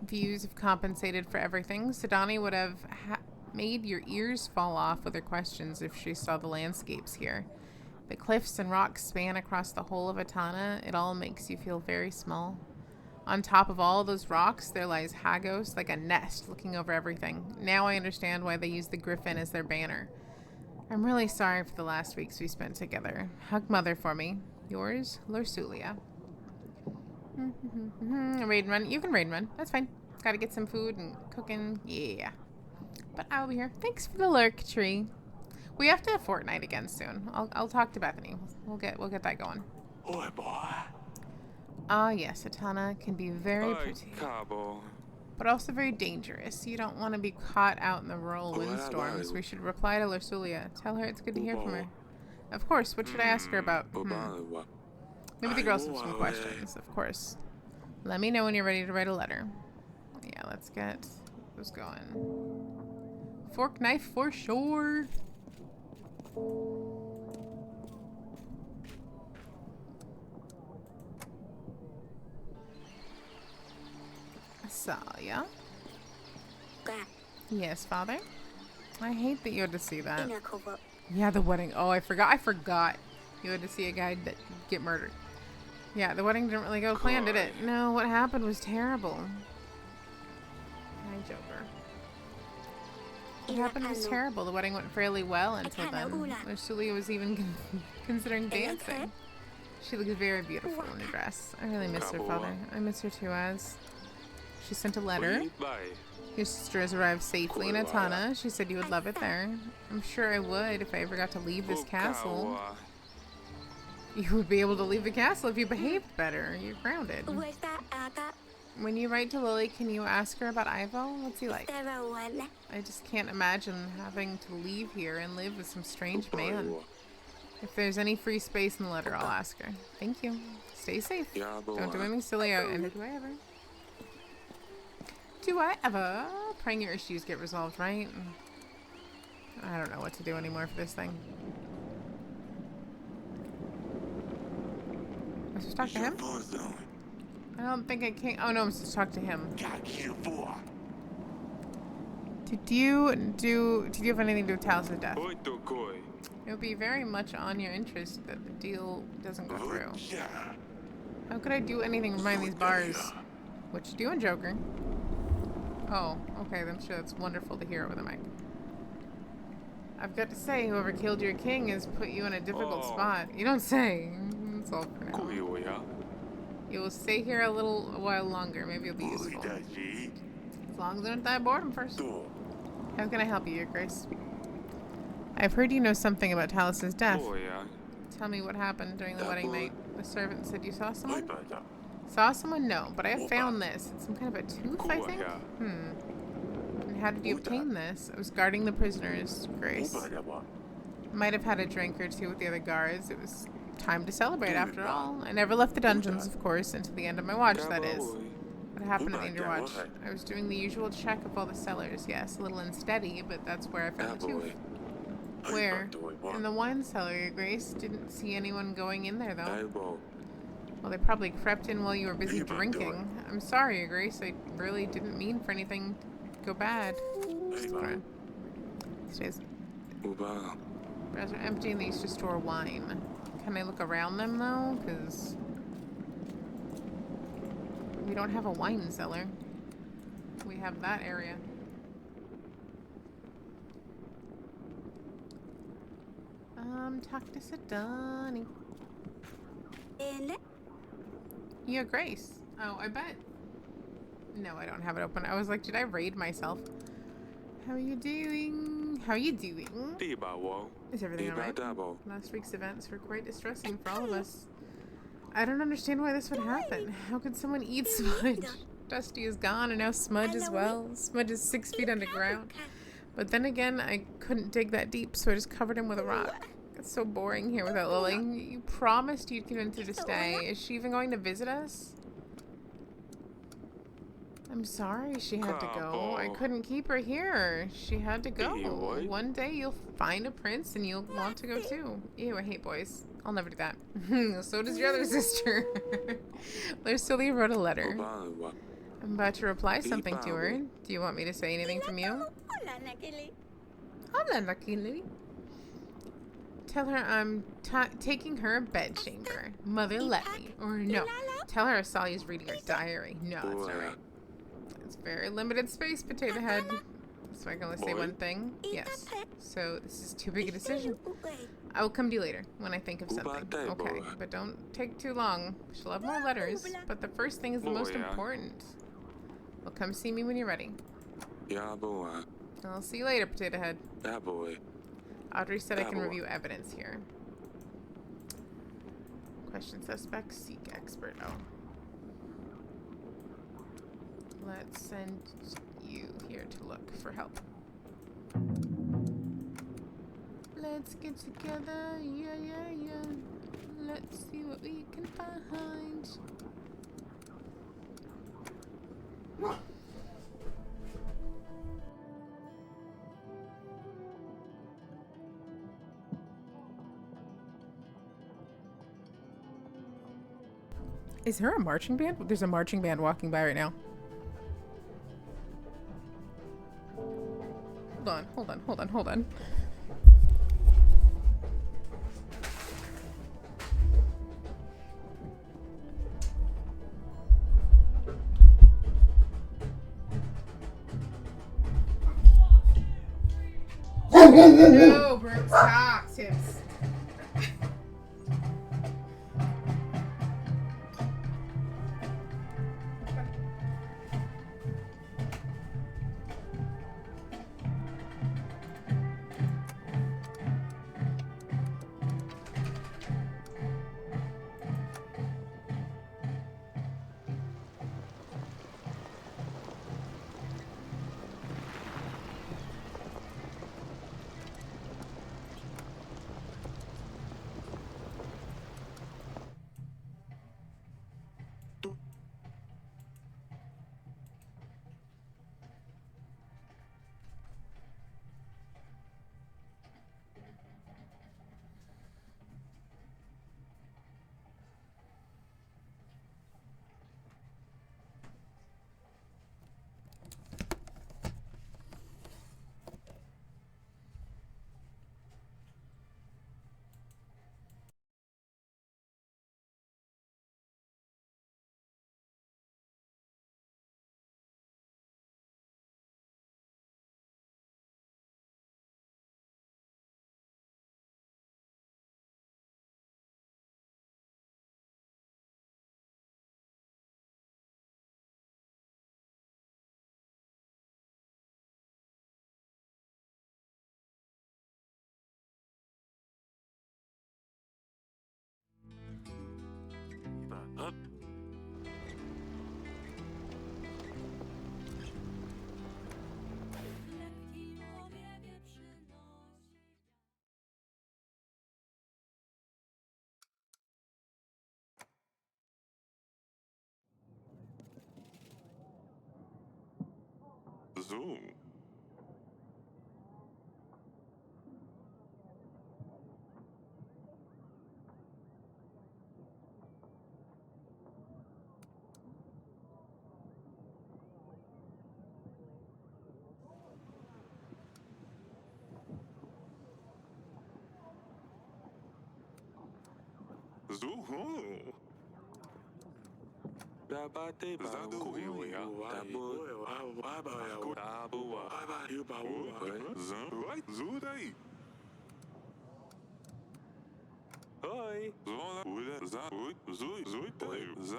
Speaker 1: views have compensated for everything. Sidani would have made your ears fall off with her questions if she saw the landscapes here. The cliffs and rocks span across the whole of Itana. It all makes you feel very small. On top of all those rocks, there lies Hagos, like a nest looking over everything. Now I understand why they use the griffin as their banner. I'm really sorry for the last weeks we spent together. Hug mother for me. Yours, Lursulia. Raid and run. You can raid and run. That's fine. Gotta get some food and cooking. Yeah. But I'll be here. Thanks for the lurk, tree. We have to have Fortnite again soon. I'll talk to Bethany. We'll get that going.
Speaker 2: Oi, boy.
Speaker 1: Ah, yes, Itana can be very pretty, but also very dangerous. You don't want to be caught out in the rural windstorms. We should reply to Lursulia. Tell her it's good to hear from her. Of course. What should I ask her about? Maybe the girls have some questions. Of course. Let me know when you're ready to write a letter. Yeah, let's get this going. Fork knife for sure. Salia. Yes, father. I hate that you had to see that. Yeah, the wedding. Oh, I forgot. You had to see a guy get murdered. Yeah, the wedding didn't really go planned, did it? No, what happened was terrible. Hi, Joker. What happened was terrible. The wedding went fairly well until then. Lursulia was even considering dancing. She looked very beautiful in her dress. I really miss her, father. I miss her too, as... She sent a letter. Your sister has arrived safely in Atana. She said you would love it there. I'm sure I would if I ever got to leave this castle. You would be able to leave the castle if you behaved better. You're grounded. When you write to Lily, can you ask her about Ivo? What's he like? I just can't imagine having to leave here and live with some strange man. If there's any free space in the letter, I'll ask her. Thank you. Stay safe. Don't do anything silly. And do I ever? Do I ever? Praying your issues get resolved, right? I don't know what to do anymore for this thing. I'm supposed to talk to him? I don't think I can. Oh no, I'm supposed to talk to him. Did you have anything to do with Talos' death? It would be very much on your interest that the deal doesn't go through. How could I do anything to remind these bars? What you doing, Joker? Oh, okay, I'm sure that's wonderful to hear over the mic. I've got to say, whoever killed your king has put you in a difficult spot. You don't say. That's all for now. You will stay here a while longer. Maybe you'll be useful. As long as I don't die of boredom first. How can I help you, Your Grace? I've heard you know something about Talos' death. Tell me what happened during the wedding night. The servant said you saw someone? Saw someone? No, but I have found this. It's some kind of a tooth, I think? And how did you obtain this? I was guarding the prisoners, Grace. Might have had a drink or two with the other guards. It was time to celebrate after all. I never left the dungeons, of course, until the end of my watch, that is. What happened at the end of your watch? I was doing the usual check of all the cellars. Yes, a little unsteady, but that's where I found the tooth. Where? In the wine cellar, Your Grace. Didn't see anyone going in there, though. Well, they probably crept in while you were busy drinking. I'm sorry, Your Grace. I really didn't mean for anything to go bad. Stairs are empty and they used to store wine. Can I look around them, though? Because we don't have a wine cellar. We have that area. Talk to Sidani. Your Grace. Oh, I bet. No, I don't have it open. I was like, did I raid myself? How are you doing? How are you doing? Is everything alright? Last week's events were quite distressing for all of us. I don't understand why this would happen. How could someone eat Smudge? Dusty is gone and now Smudge as well. Smudge is 6 feet underground. But then again, I couldn't dig that deep, so I just covered him with a rock. It's so boring here without Lily. You promised you'd convince her to stay. Is she even going to visit us? I'm sorry she had to go. I couldn't keep her here. She had to go. One day you'll find a prince and you'll want to go too. Ew, I hate boys. I'll never do that. So does your other sister. Lucille wrote a letter. I'm about to reply something to her. Do you want me to say anything from you? Hola, Nakili. Tell her I'm taking her bedchamber. Mother, let me. Or no. Tell her Asalia's reading her diary. No, that's not right. It's very limited space, Potato Head. So I can only say one thing. Yes. So this is too big a decision. I will come to you later when I think of something. Okay, but don't take too long. She'll have more letters, but the first thing is the most important. Well, come see me when you're ready. I'll see you later, Potato Head. Audrey said I can review evidence here. Question suspect, seek expert. Oh. Let's send you here to look for help. Let's get together, yeah. Let's see what we can find. Is there a marching band? There's a marching band walking by right now. Hold on. No, Brooke, stop, Tips.
Speaker 2: Zoom. Zoom.
Speaker 3: Dabate
Speaker 2: Zadu Uya.
Speaker 3: Dabu
Speaker 2: Zoom. Right. Zudai.
Speaker 3: Hoi.
Speaker 2: Zola. Uda. Za. Zui. Zuitai. Za.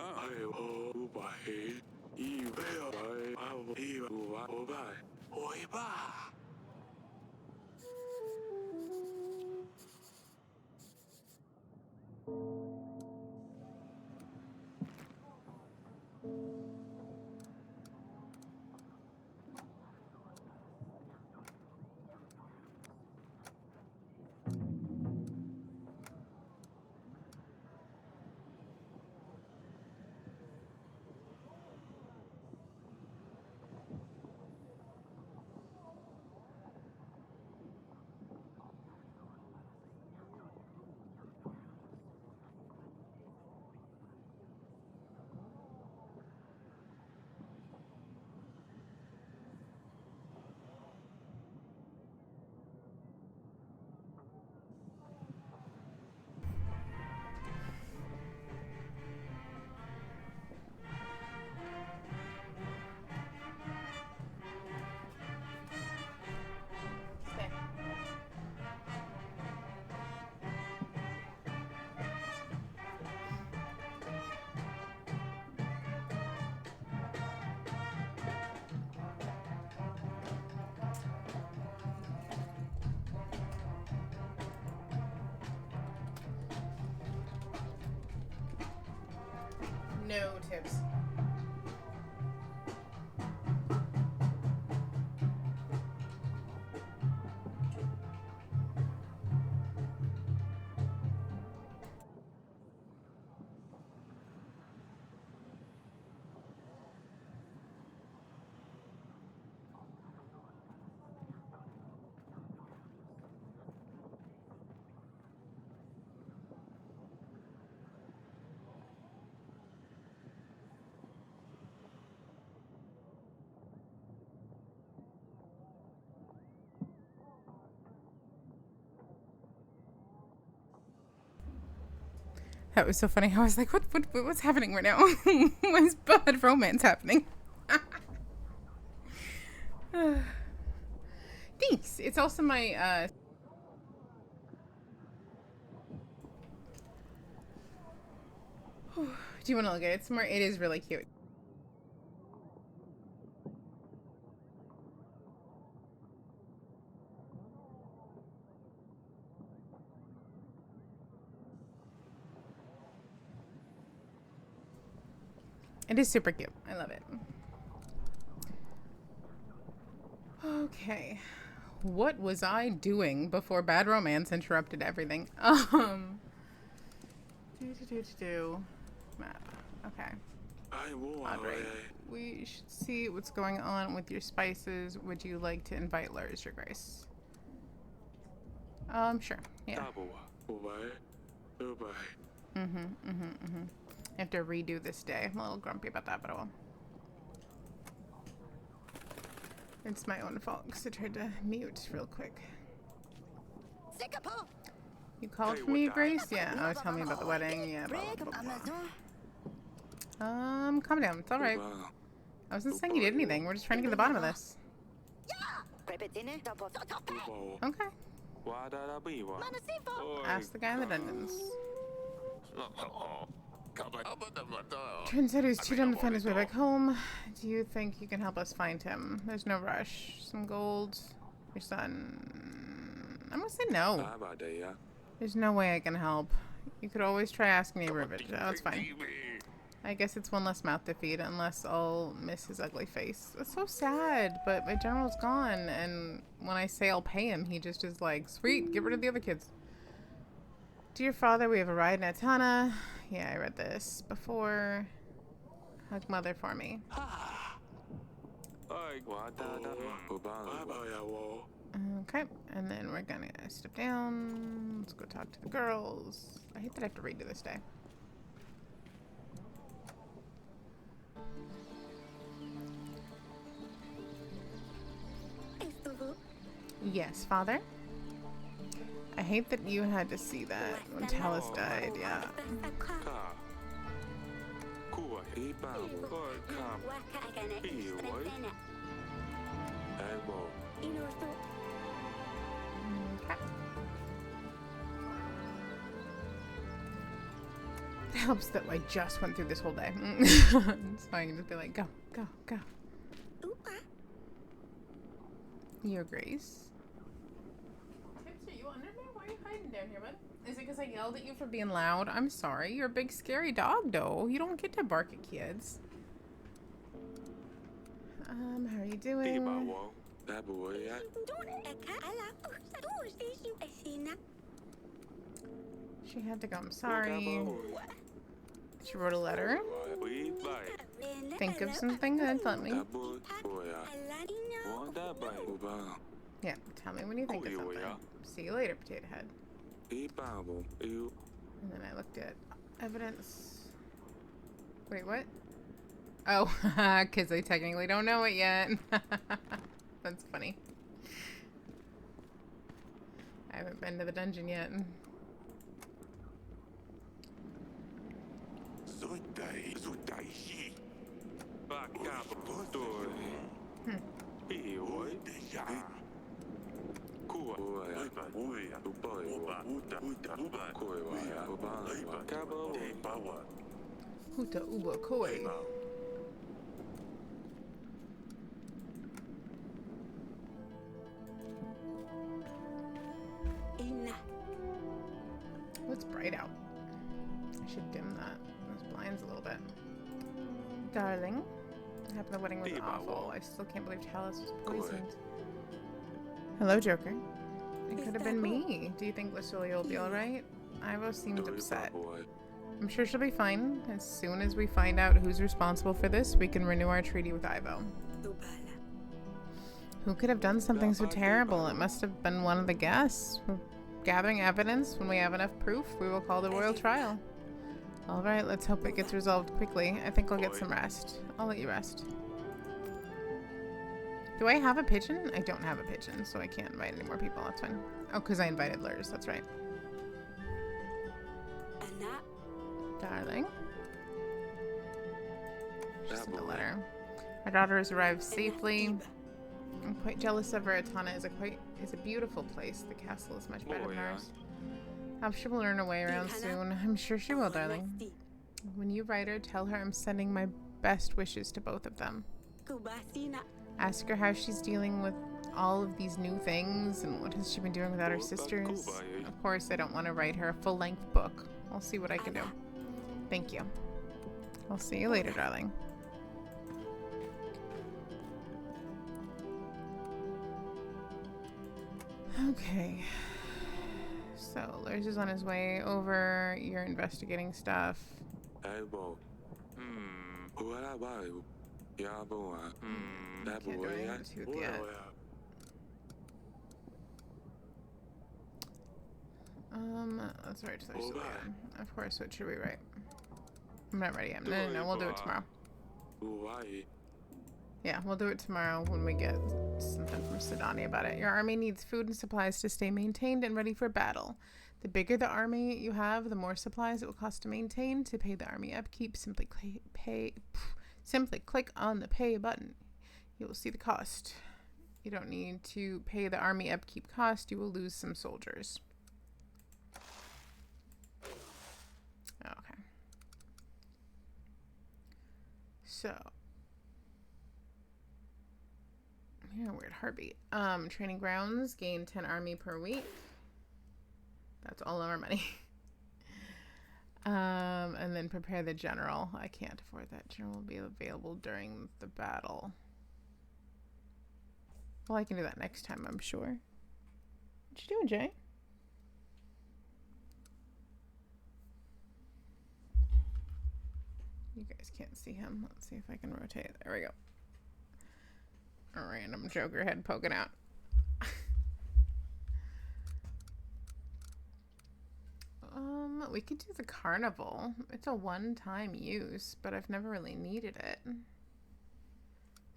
Speaker 1: No tips. That was so funny. I was like, what's happening right now? Why is bad romance happening? Thanks. It's also my, do you want to look at it some more? It is really cute. It is super cute. I love it. Okay. What was I doing before bad romance interrupted everything? Map. Okay. Audrey, we should see what's going on with your spices. Would you like to invite Lurs, Your Grace? Sure. Yeah. I have to redo this day. I'm a little grumpy about that, but I will. It's my own fault because I tried to mute real quick. You called for me, Grace? Yeah. Oh, tell me about the wedding. Yeah. Blah, blah, blah, blah. Calm down. It's all right. I wasn't saying you did anything. We're just trying to get to the bottom of this. Okay. Ask the guy in the dungeons. Turns out he's too dumb to find his way back home. Do you think you can help us find him? There's no rush. Some gold. Your son. I'm gonna say no. There's no way I can help. You could always try asking me, Rivet. Oh, it's fine. I guess it's one less mouth to feed, unless I'll miss his ugly face. It's so sad, but my general's gone, and when I say I'll pay him, he just is like, sweet, get rid of the other kids. Dear father, we have a ride in Atana. Yeah, I read this before. Hug mother for me.
Speaker 3: Oi,
Speaker 1: Okay, and then we're gonna step down. Let's go talk to the girls. I hate that I have to redo this day. Yes, Father? I hate that you had to see that when Talus died, yeah.
Speaker 3: Ka. Kua Hibao. Oi, Kam. Ioi. Elbow.
Speaker 1: Okay. It helps that I just went through this whole day. So I can just be like, go, go, go. Your Grace. Tips, are you under there? Why are you hiding down here, bud? Is it because I yelled at you for being loud? I'm sorry. You're a big scary dog, though. You don't get to bark at kids. How are you doing?
Speaker 3: Hibao. That boy.
Speaker 1: She had to go. I'm sorry. She wrote a letter.
Speaker 3: We bye.
Speaker 1: Think of something good. Let me.
Speaker 3: That boy. Wanda bye.
Speaker 1: Yeah, tell me when you think of something. See you later, Potato Head.
Speaker 3: Hibao. You.
Speaker 1: And then I looked at evidence. Wait, what? Oh, because I technically don't know it yet. That's funny. I haven't been to the dungeon yet. Huta uba koi. Oh, it's bright out. I should dim those blinds a little bit. Darling, what happened? The wedding was awful. I still can't believe Talus was poisoned. Hello, Joker. It could have been me. Do you think Lucilia will be alright? Ivo seemed upset. I'm sure she'll be fine. As soon as we find out who's responsible for this, we can renew our treaty with Ivo. Who could have done something so terrible? It must have been one of the guests. We're gathering evidence. When we have enough proof, we will call the royal trial. Alright, let's hope it gets resolved quickly. I think I'll get some rest. I'll let you rest. Do I have a pigeon? I don't have a pigeon, so I can't invite any more people. That's fine. Oh, because I invited Lurs. That's right. Darling. She sent a letter. Our daughter has arrived safely. I'm quite jealous of her. Atana is a beautiful place. The castle is much better than ours. I hope she will learn her way around soon. I'm sure she will, darling. When you write her, tell her I'm sending my best wishes to both of them. Ask her how she's dealing with all of these new things and what has she been doing without her sisters. Of course, I don't want to write her a full-length book. I'll see what I can do. Thank you. I'll see you later, darling. Okay. So, Lurs is on his way over. You're investigating stuff.
Speaker 3: Elbow.
Speaker 1: Can't do anything with yet. Let's write to Lucilia. Of course, what should we write? I'm not ready yet. No, we'll do it tomorrow. Yeah, we'll do it tomorrow when we get something from Sidani about it. Your army needs food and supplies to stay maintained and ready for battle. The bigger the army you have, the more supplies it will cost to maintain. To pay the army upkeep, simply click on the pay button. You will see the cost. You don't need to pay the army upkeep cost. You will lose some soldiers. Okay. So. Yeah, weird heartbeat. Training grounds, gain 10 army per week. That's all of our money. And then prepare the general. I can't afford that. General will be available during the battle. Well, I can do that next time, I'm sure. What you doing, Jay? You guys can't see him. Let's see if I can rotate. There we go. A random Joker head poking out. We could do the carnival. It's a one-time use, but I've never really needed it.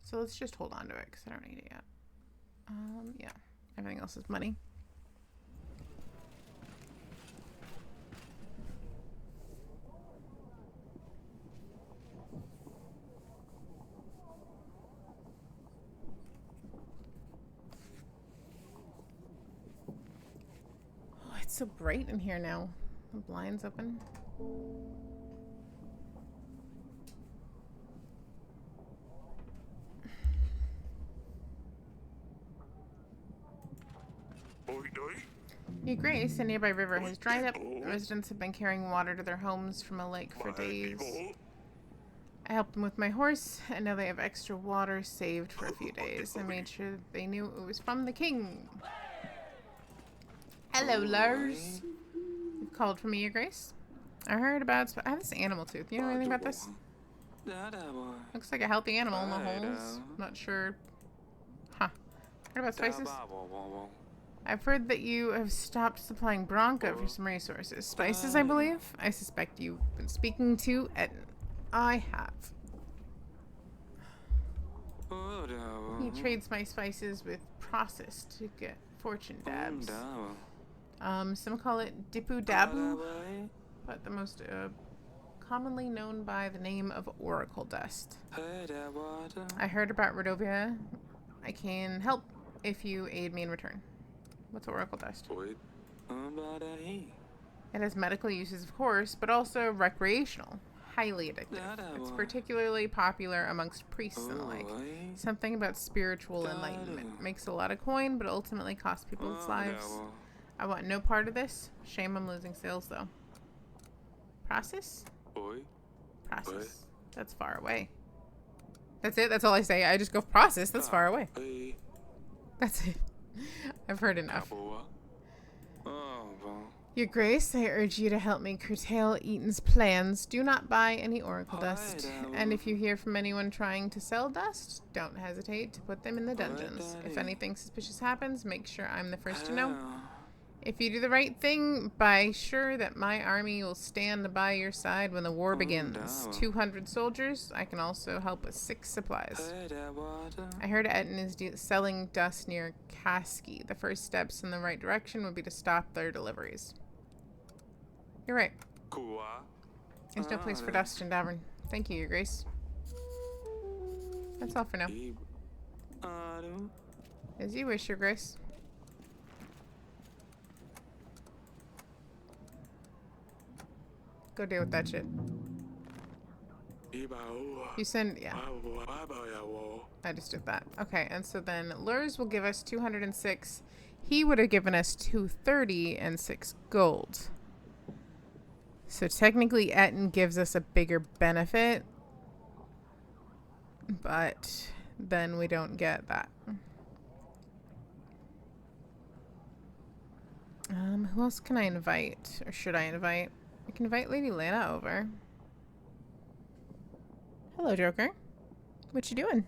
Speaker 1: So let's just hold on to it because I don't need it yet. Yeah. Everything else is money. Oh, it's so bright in here now. The blinds open. Your Grace, a nearby river has dried up. Residents have been carrying water to their homes from a lake for days. I helped them with my horse, and now they have extra water saved for a few days. I made sure they knew it was from the king. Hello, Lars. You've called for me, Your Grace? I heard about... I have this animal tooth. You know anything about this? Looks like a healthy animal in the holes. Not sure. Huh. Heard about spices? I've heard that you have stopped supplying Bronca for some resources. Spices, I believe? I suspect you've been speaking to Etten. I have. He trades my spices with processed to get fortune dabs. Some call it Dipu Dabu, but the most commonly known by the name of Oracle Dust. I heard about Rodovia. I can help if you aid me in return. What's Oracle Dust? It has medical uses, of course, but also recreational. Highly addictive. It's particularly popular amongst priests and the like. Something about spiritual enlightenment. Makes a lot of coin, but ultimately costs people's lives. I want no part of this. Shame I'm losing sales, though. Process? Process. That's far away. That's it? That's all I say. I just go process. That's far away. That's it. I've heard enough. Your Grace, I urge you to help me curtail Eaton's plans. Do not buy any Oracle Dust. And if you hear from anyone trying to sell dust, don't hesitate to put them in the dungeons. If anything suspicious happens, make sure I'm the first to know. If you do the right thing, be sure that my army will stand by your side when the war begins. 200 soldiers. I can also help with 6 supplies. I heard Etten is selling dust near Kaski. The first steps in the right direction would be to stop their deliveries. You're right. There's no place for dust in Davern. Thank you, Your Grace. That's all for now. As you wish, Your Grace. Go deal with that shit. You send... Yeah. I just did that. Okay, and so then Lurs will give us 206. He would have given us 230 and 6 gold. So technically Etten gives us a bigger benefit. But then we don't get that. Who else can I invite? Or should I invite? I can invite Lady Lana over. Hello, Joker. What you doing?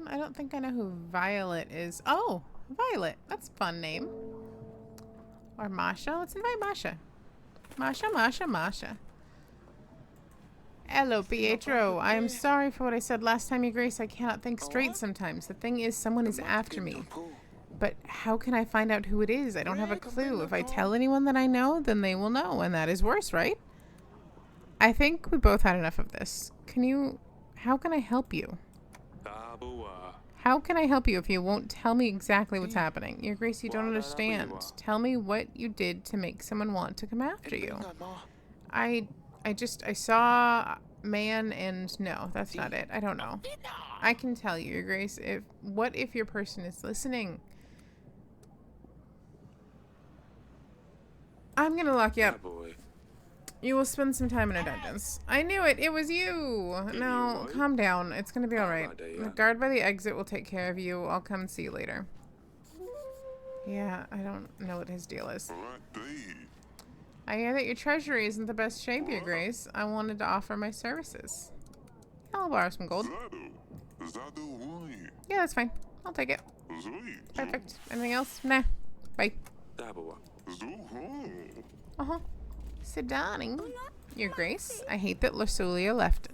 Speaker 1: I don't think I know who Violet is. Oh, Violet. That's a fun name. Or Masha. Let's invite Masha. Masha. Hello, Pietro. I am sorry for what I said last time, Your Grace. I cannot think straight sometimes. The thing is, someone is after me. But how can I find out who it is? I don't have a clue. If I tell anyone that I know, then they will know, and that is worse, right? I think we both had enough of this. How can I help you? How can I help you if you won't tell me exactly what's happening? Your Grace, you don't understand. Tell me what you did to make someone want to come after you. I saw man and no, that's not it. I don't know. I can tell you, Your Grace, what if your person is listening? I'm gonna lock you up. You will spend some time in our dungeons. I knew it! It was you! No, calm down. It's gonna be alright. The guard by the exit will take care of you. I'll come see you later. Yeah, I don't know what his deal is. I hear that your treasury isn't the best shape, Your Grace. I wanted to offer my services. I'll borrow some gold. Yeah, that's fine. I'll take it. Perfect. Anything else? Nah. Bye.
Speaker 3: Dabawa.
Speaker 1: Uh-huh. Sidani. Your Grace, I hate that Lasulia left.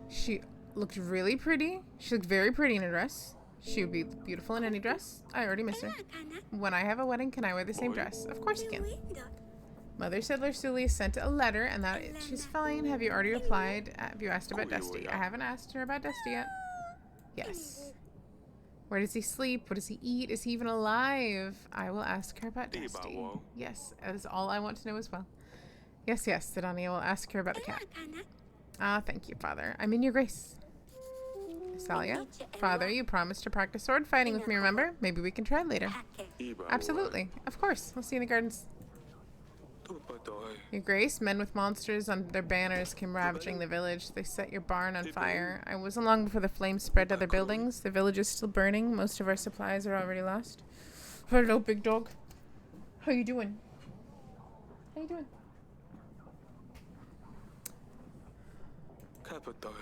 Speaker 1: She looked really pretty. She looked very pretty in a dress. She would be beautiful in any dress. I already miss her. When I have a wedding, can I wear the same dress? Of course you can. Mother said Lasulia sent a letter and that she's fine. Have you already replied? Have you asked about Dusty? I haven't asked her about Dusty yet. Yes. Where does he sleep? What does he eat? Is he even alive? I will ask her about Dusty. Yes, that is all I want to know as well. Yes, yes, Sidani, I will ask her about the cat. Ah, thank you, Father. I'm in Your Grace. Salia, Father, you promised to practice sword fighting with me, remember? Maybe we can try later. Absolutely. Of course. We'll see you in the gardens. Your Grace, men with monsters on their banners came ravaging the village. They set your barn on fire. I wasn't long before the flames spread to other buildings. The village is still burning. Most of our supplies are already lost. Hello, big dog. How you doing? How you doing?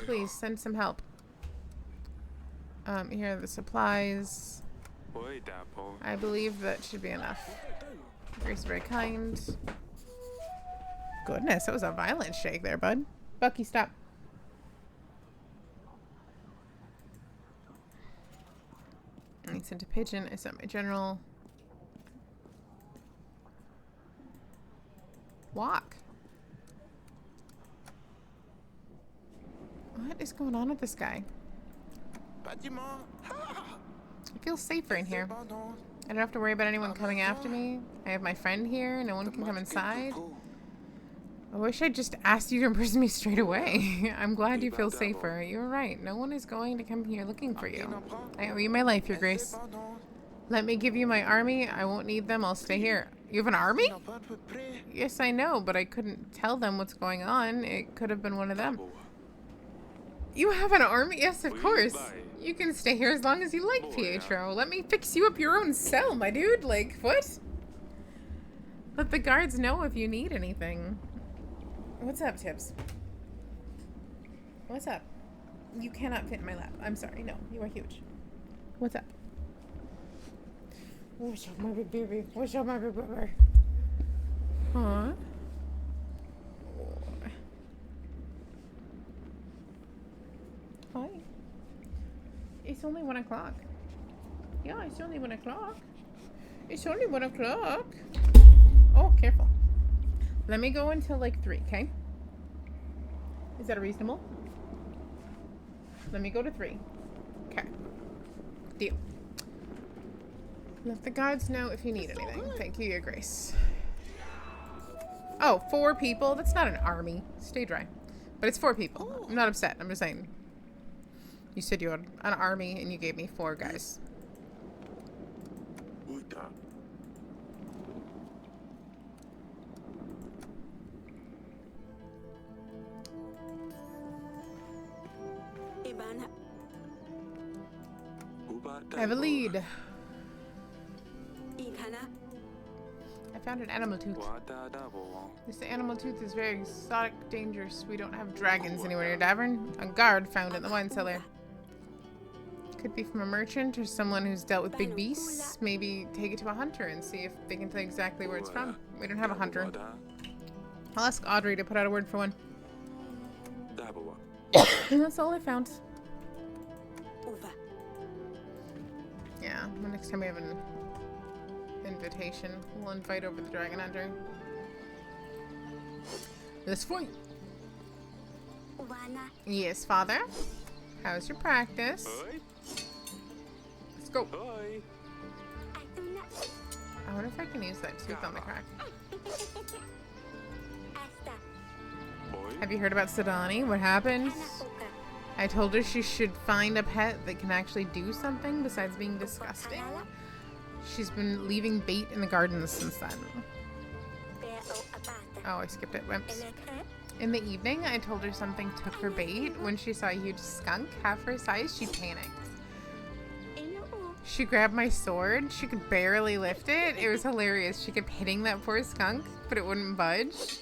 Speaker 1: Please, send some help. Here are the supplies. I believe that should be enough. Grace is very kind. Goodness, that was a violent shake there, bud. Bucky, stop. I sent a pigeon. I sent my general. Walk. What is going on with this guy? I feel safer in here. I don't have to worry about anyone coming after me. I have my friend here. No one can come inside. I wish I'd just asked you to imprison me straight away. I'm glad you feel safer. You're right. No one is going to come here looking for you. I owe you my life, Your Grace. Let me give you my army. I won't need them. I'll stay here. You have an army? Yes, I know, but I couldn't tell them what's going on. It could have been one of them. You have an army? Yes, of course. You can stay here as long as you like, Pietro. Let me fix you up your own cell, my dude. Like, what? Let the guards know if you need anything. What's up, Tibbs? What's up? You cannot fit in my lap. I'm sorry. No, you are huge. What's up? What's up, my big baby? What's up, my big baby? Huh? Hi. It's only 1 o'clock. Yeah, it's only 1 o'clock. It's only 1 o'clock. Oh, careful. Let me go until like 3, okay? Is that reasonable? Let me go to 3. Okay. Deal. Let the guards know if you need anything. Thank you, Your Grace. Oh, 4 people? That's not an army. Stay dry. But it's 4 people. I'm not upset. I'm just saying. You said you had an army and you gave me 4 guys. I have a lead. I found an animal tooth. This animal tooth is very exotic, dangerous. We don't have dragons anywhere near Davern. A guard found it in the wine cellar. Could be from a merchant or someone who's dealt with big beasts. Maybe take it to a hunter and see if they can tell exactly where it's from. We don't have a hunter. I'll ask Audrey to put out a word for one. That's all I found. Yeah, the next time we have an invitation, we'll invite over the dragon hunter. Let's fight! Yes, Father? How's your practice? Let's go! I wonder if I can use that tooth on the crack. Have you heard about Sidani? What happened? I told her she should find a pet that can actually do something besides being disgusting. She's been leaving bait in the gardens since then. Oh, I skipped it. Whoops. In the evening, I told her something took her bait. When she saw a huge skunk half her size, she panicked. She grabbed my sword. She could barely lift it. It was hilarious. She kept hitting that poor skunk. but it wouldn't budge.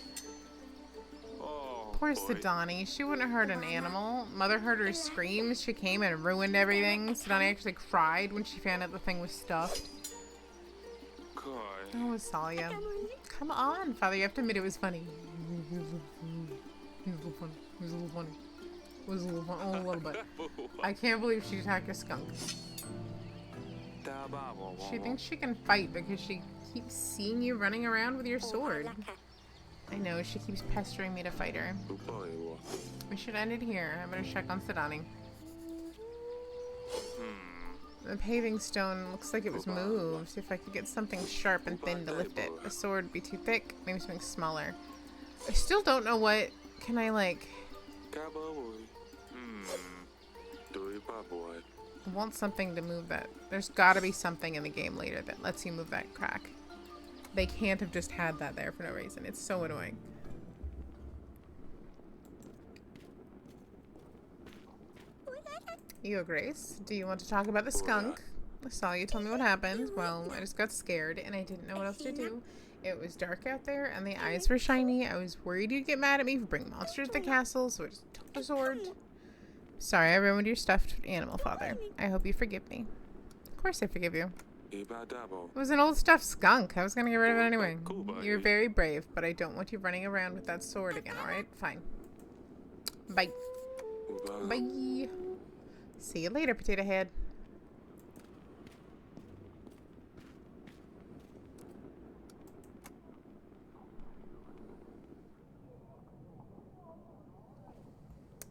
Speaker 2: Oh,
Speaker 1: Poor
Speaker 2: boy.
Speaker 1: Sidani. She wouldn't hurt an animal. Mother heard her screams. She came and ruined everything. Sidani actually cried when she found out the thing was stuffed.
Speaker 2: God.
Speaker 1: Oh, Salia. Come on, Father. You have to admit it was funny. It was a little funny. It was a little funny. It was a little funny. Oh, a little bit. I can't believe she attacked a skunk. She thinks she can fight because she keeps seeing you running around with your sword. I know, she keeps pestering me to fight her. We should end it here. I'm gonna check on Sidani. The paving stone looks like it was moved. If I could get something sharp and thin to lift it. A sword would be too thick. Maybe something smaller. I still don't know what... Can I, like... I want something to move that. There's gotta be something in the game later that lets you move that crack. They can't have just had that there for no reason. It's so annoying. Your Grace, do you want to talk about the skunk? I saw you tell me what happened. Well, I just got scared and I didn't know what else to do. It was dark out there and the eyes were shiny. I was worried you'd get mad at me for bringing monsters to the castle, so I just took the sword. Sorry, I ruined your stuffed animal, Father. I hope you forgive me. Of course I forgive you. It was an old stuffed skunk. I was gonna get rid of it anyway. You're very brave, but I don't want you running around with that sword again, alright? Fine. Bye. Bye. See you later, Potato Head.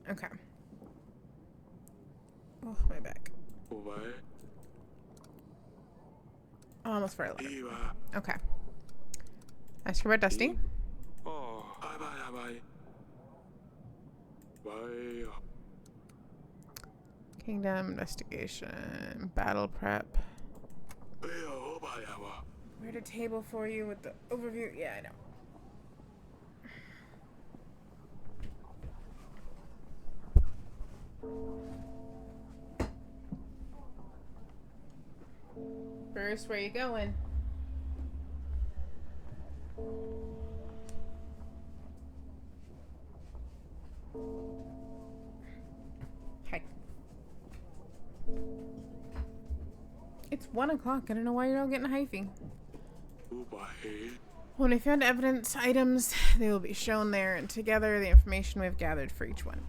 Speaker 1: Okay. Oh, my back. Almost for 11. Okay. Ask her about Dusty. Kingdom, investigation, battle prep. Where'd a table for you with the overview? Yeah, I know. Bruce, where you going? Hi. It's 1 o'clock. I don't know why you're all getting hyphy. When I found evidence items, they will be shown there, and together the information we've gathered for each one.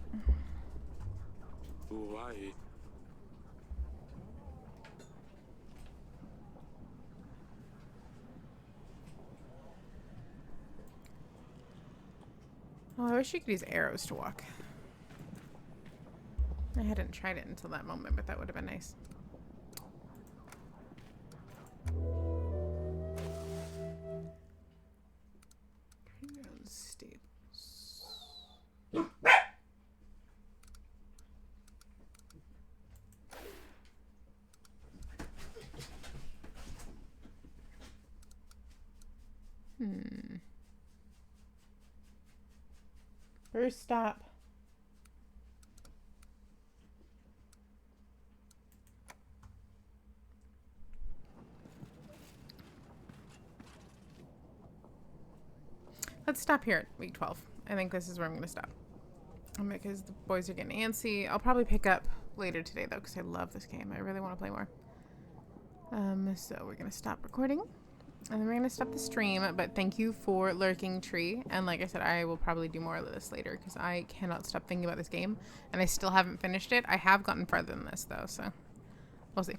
Speaker 1: Oh, I wish you could use arrows to walk. I hadn't tried it until that moment, but that would have been nice. Stables. Bruce, stop. Let's stop here at week 12. I think this is where I'm going to stop. Because the boys are getting antsy. I'll probably pick up later today, though, because I love this game. I really want to play more. So we're going to stop recording. And then we're going to stop the stream. But thank you for lurking, Tree. And like I said, I will probably do more of this later, because I cannot stop thinking about this game. And I still haven't finished it. I have gotten further than this, though, so we'll see.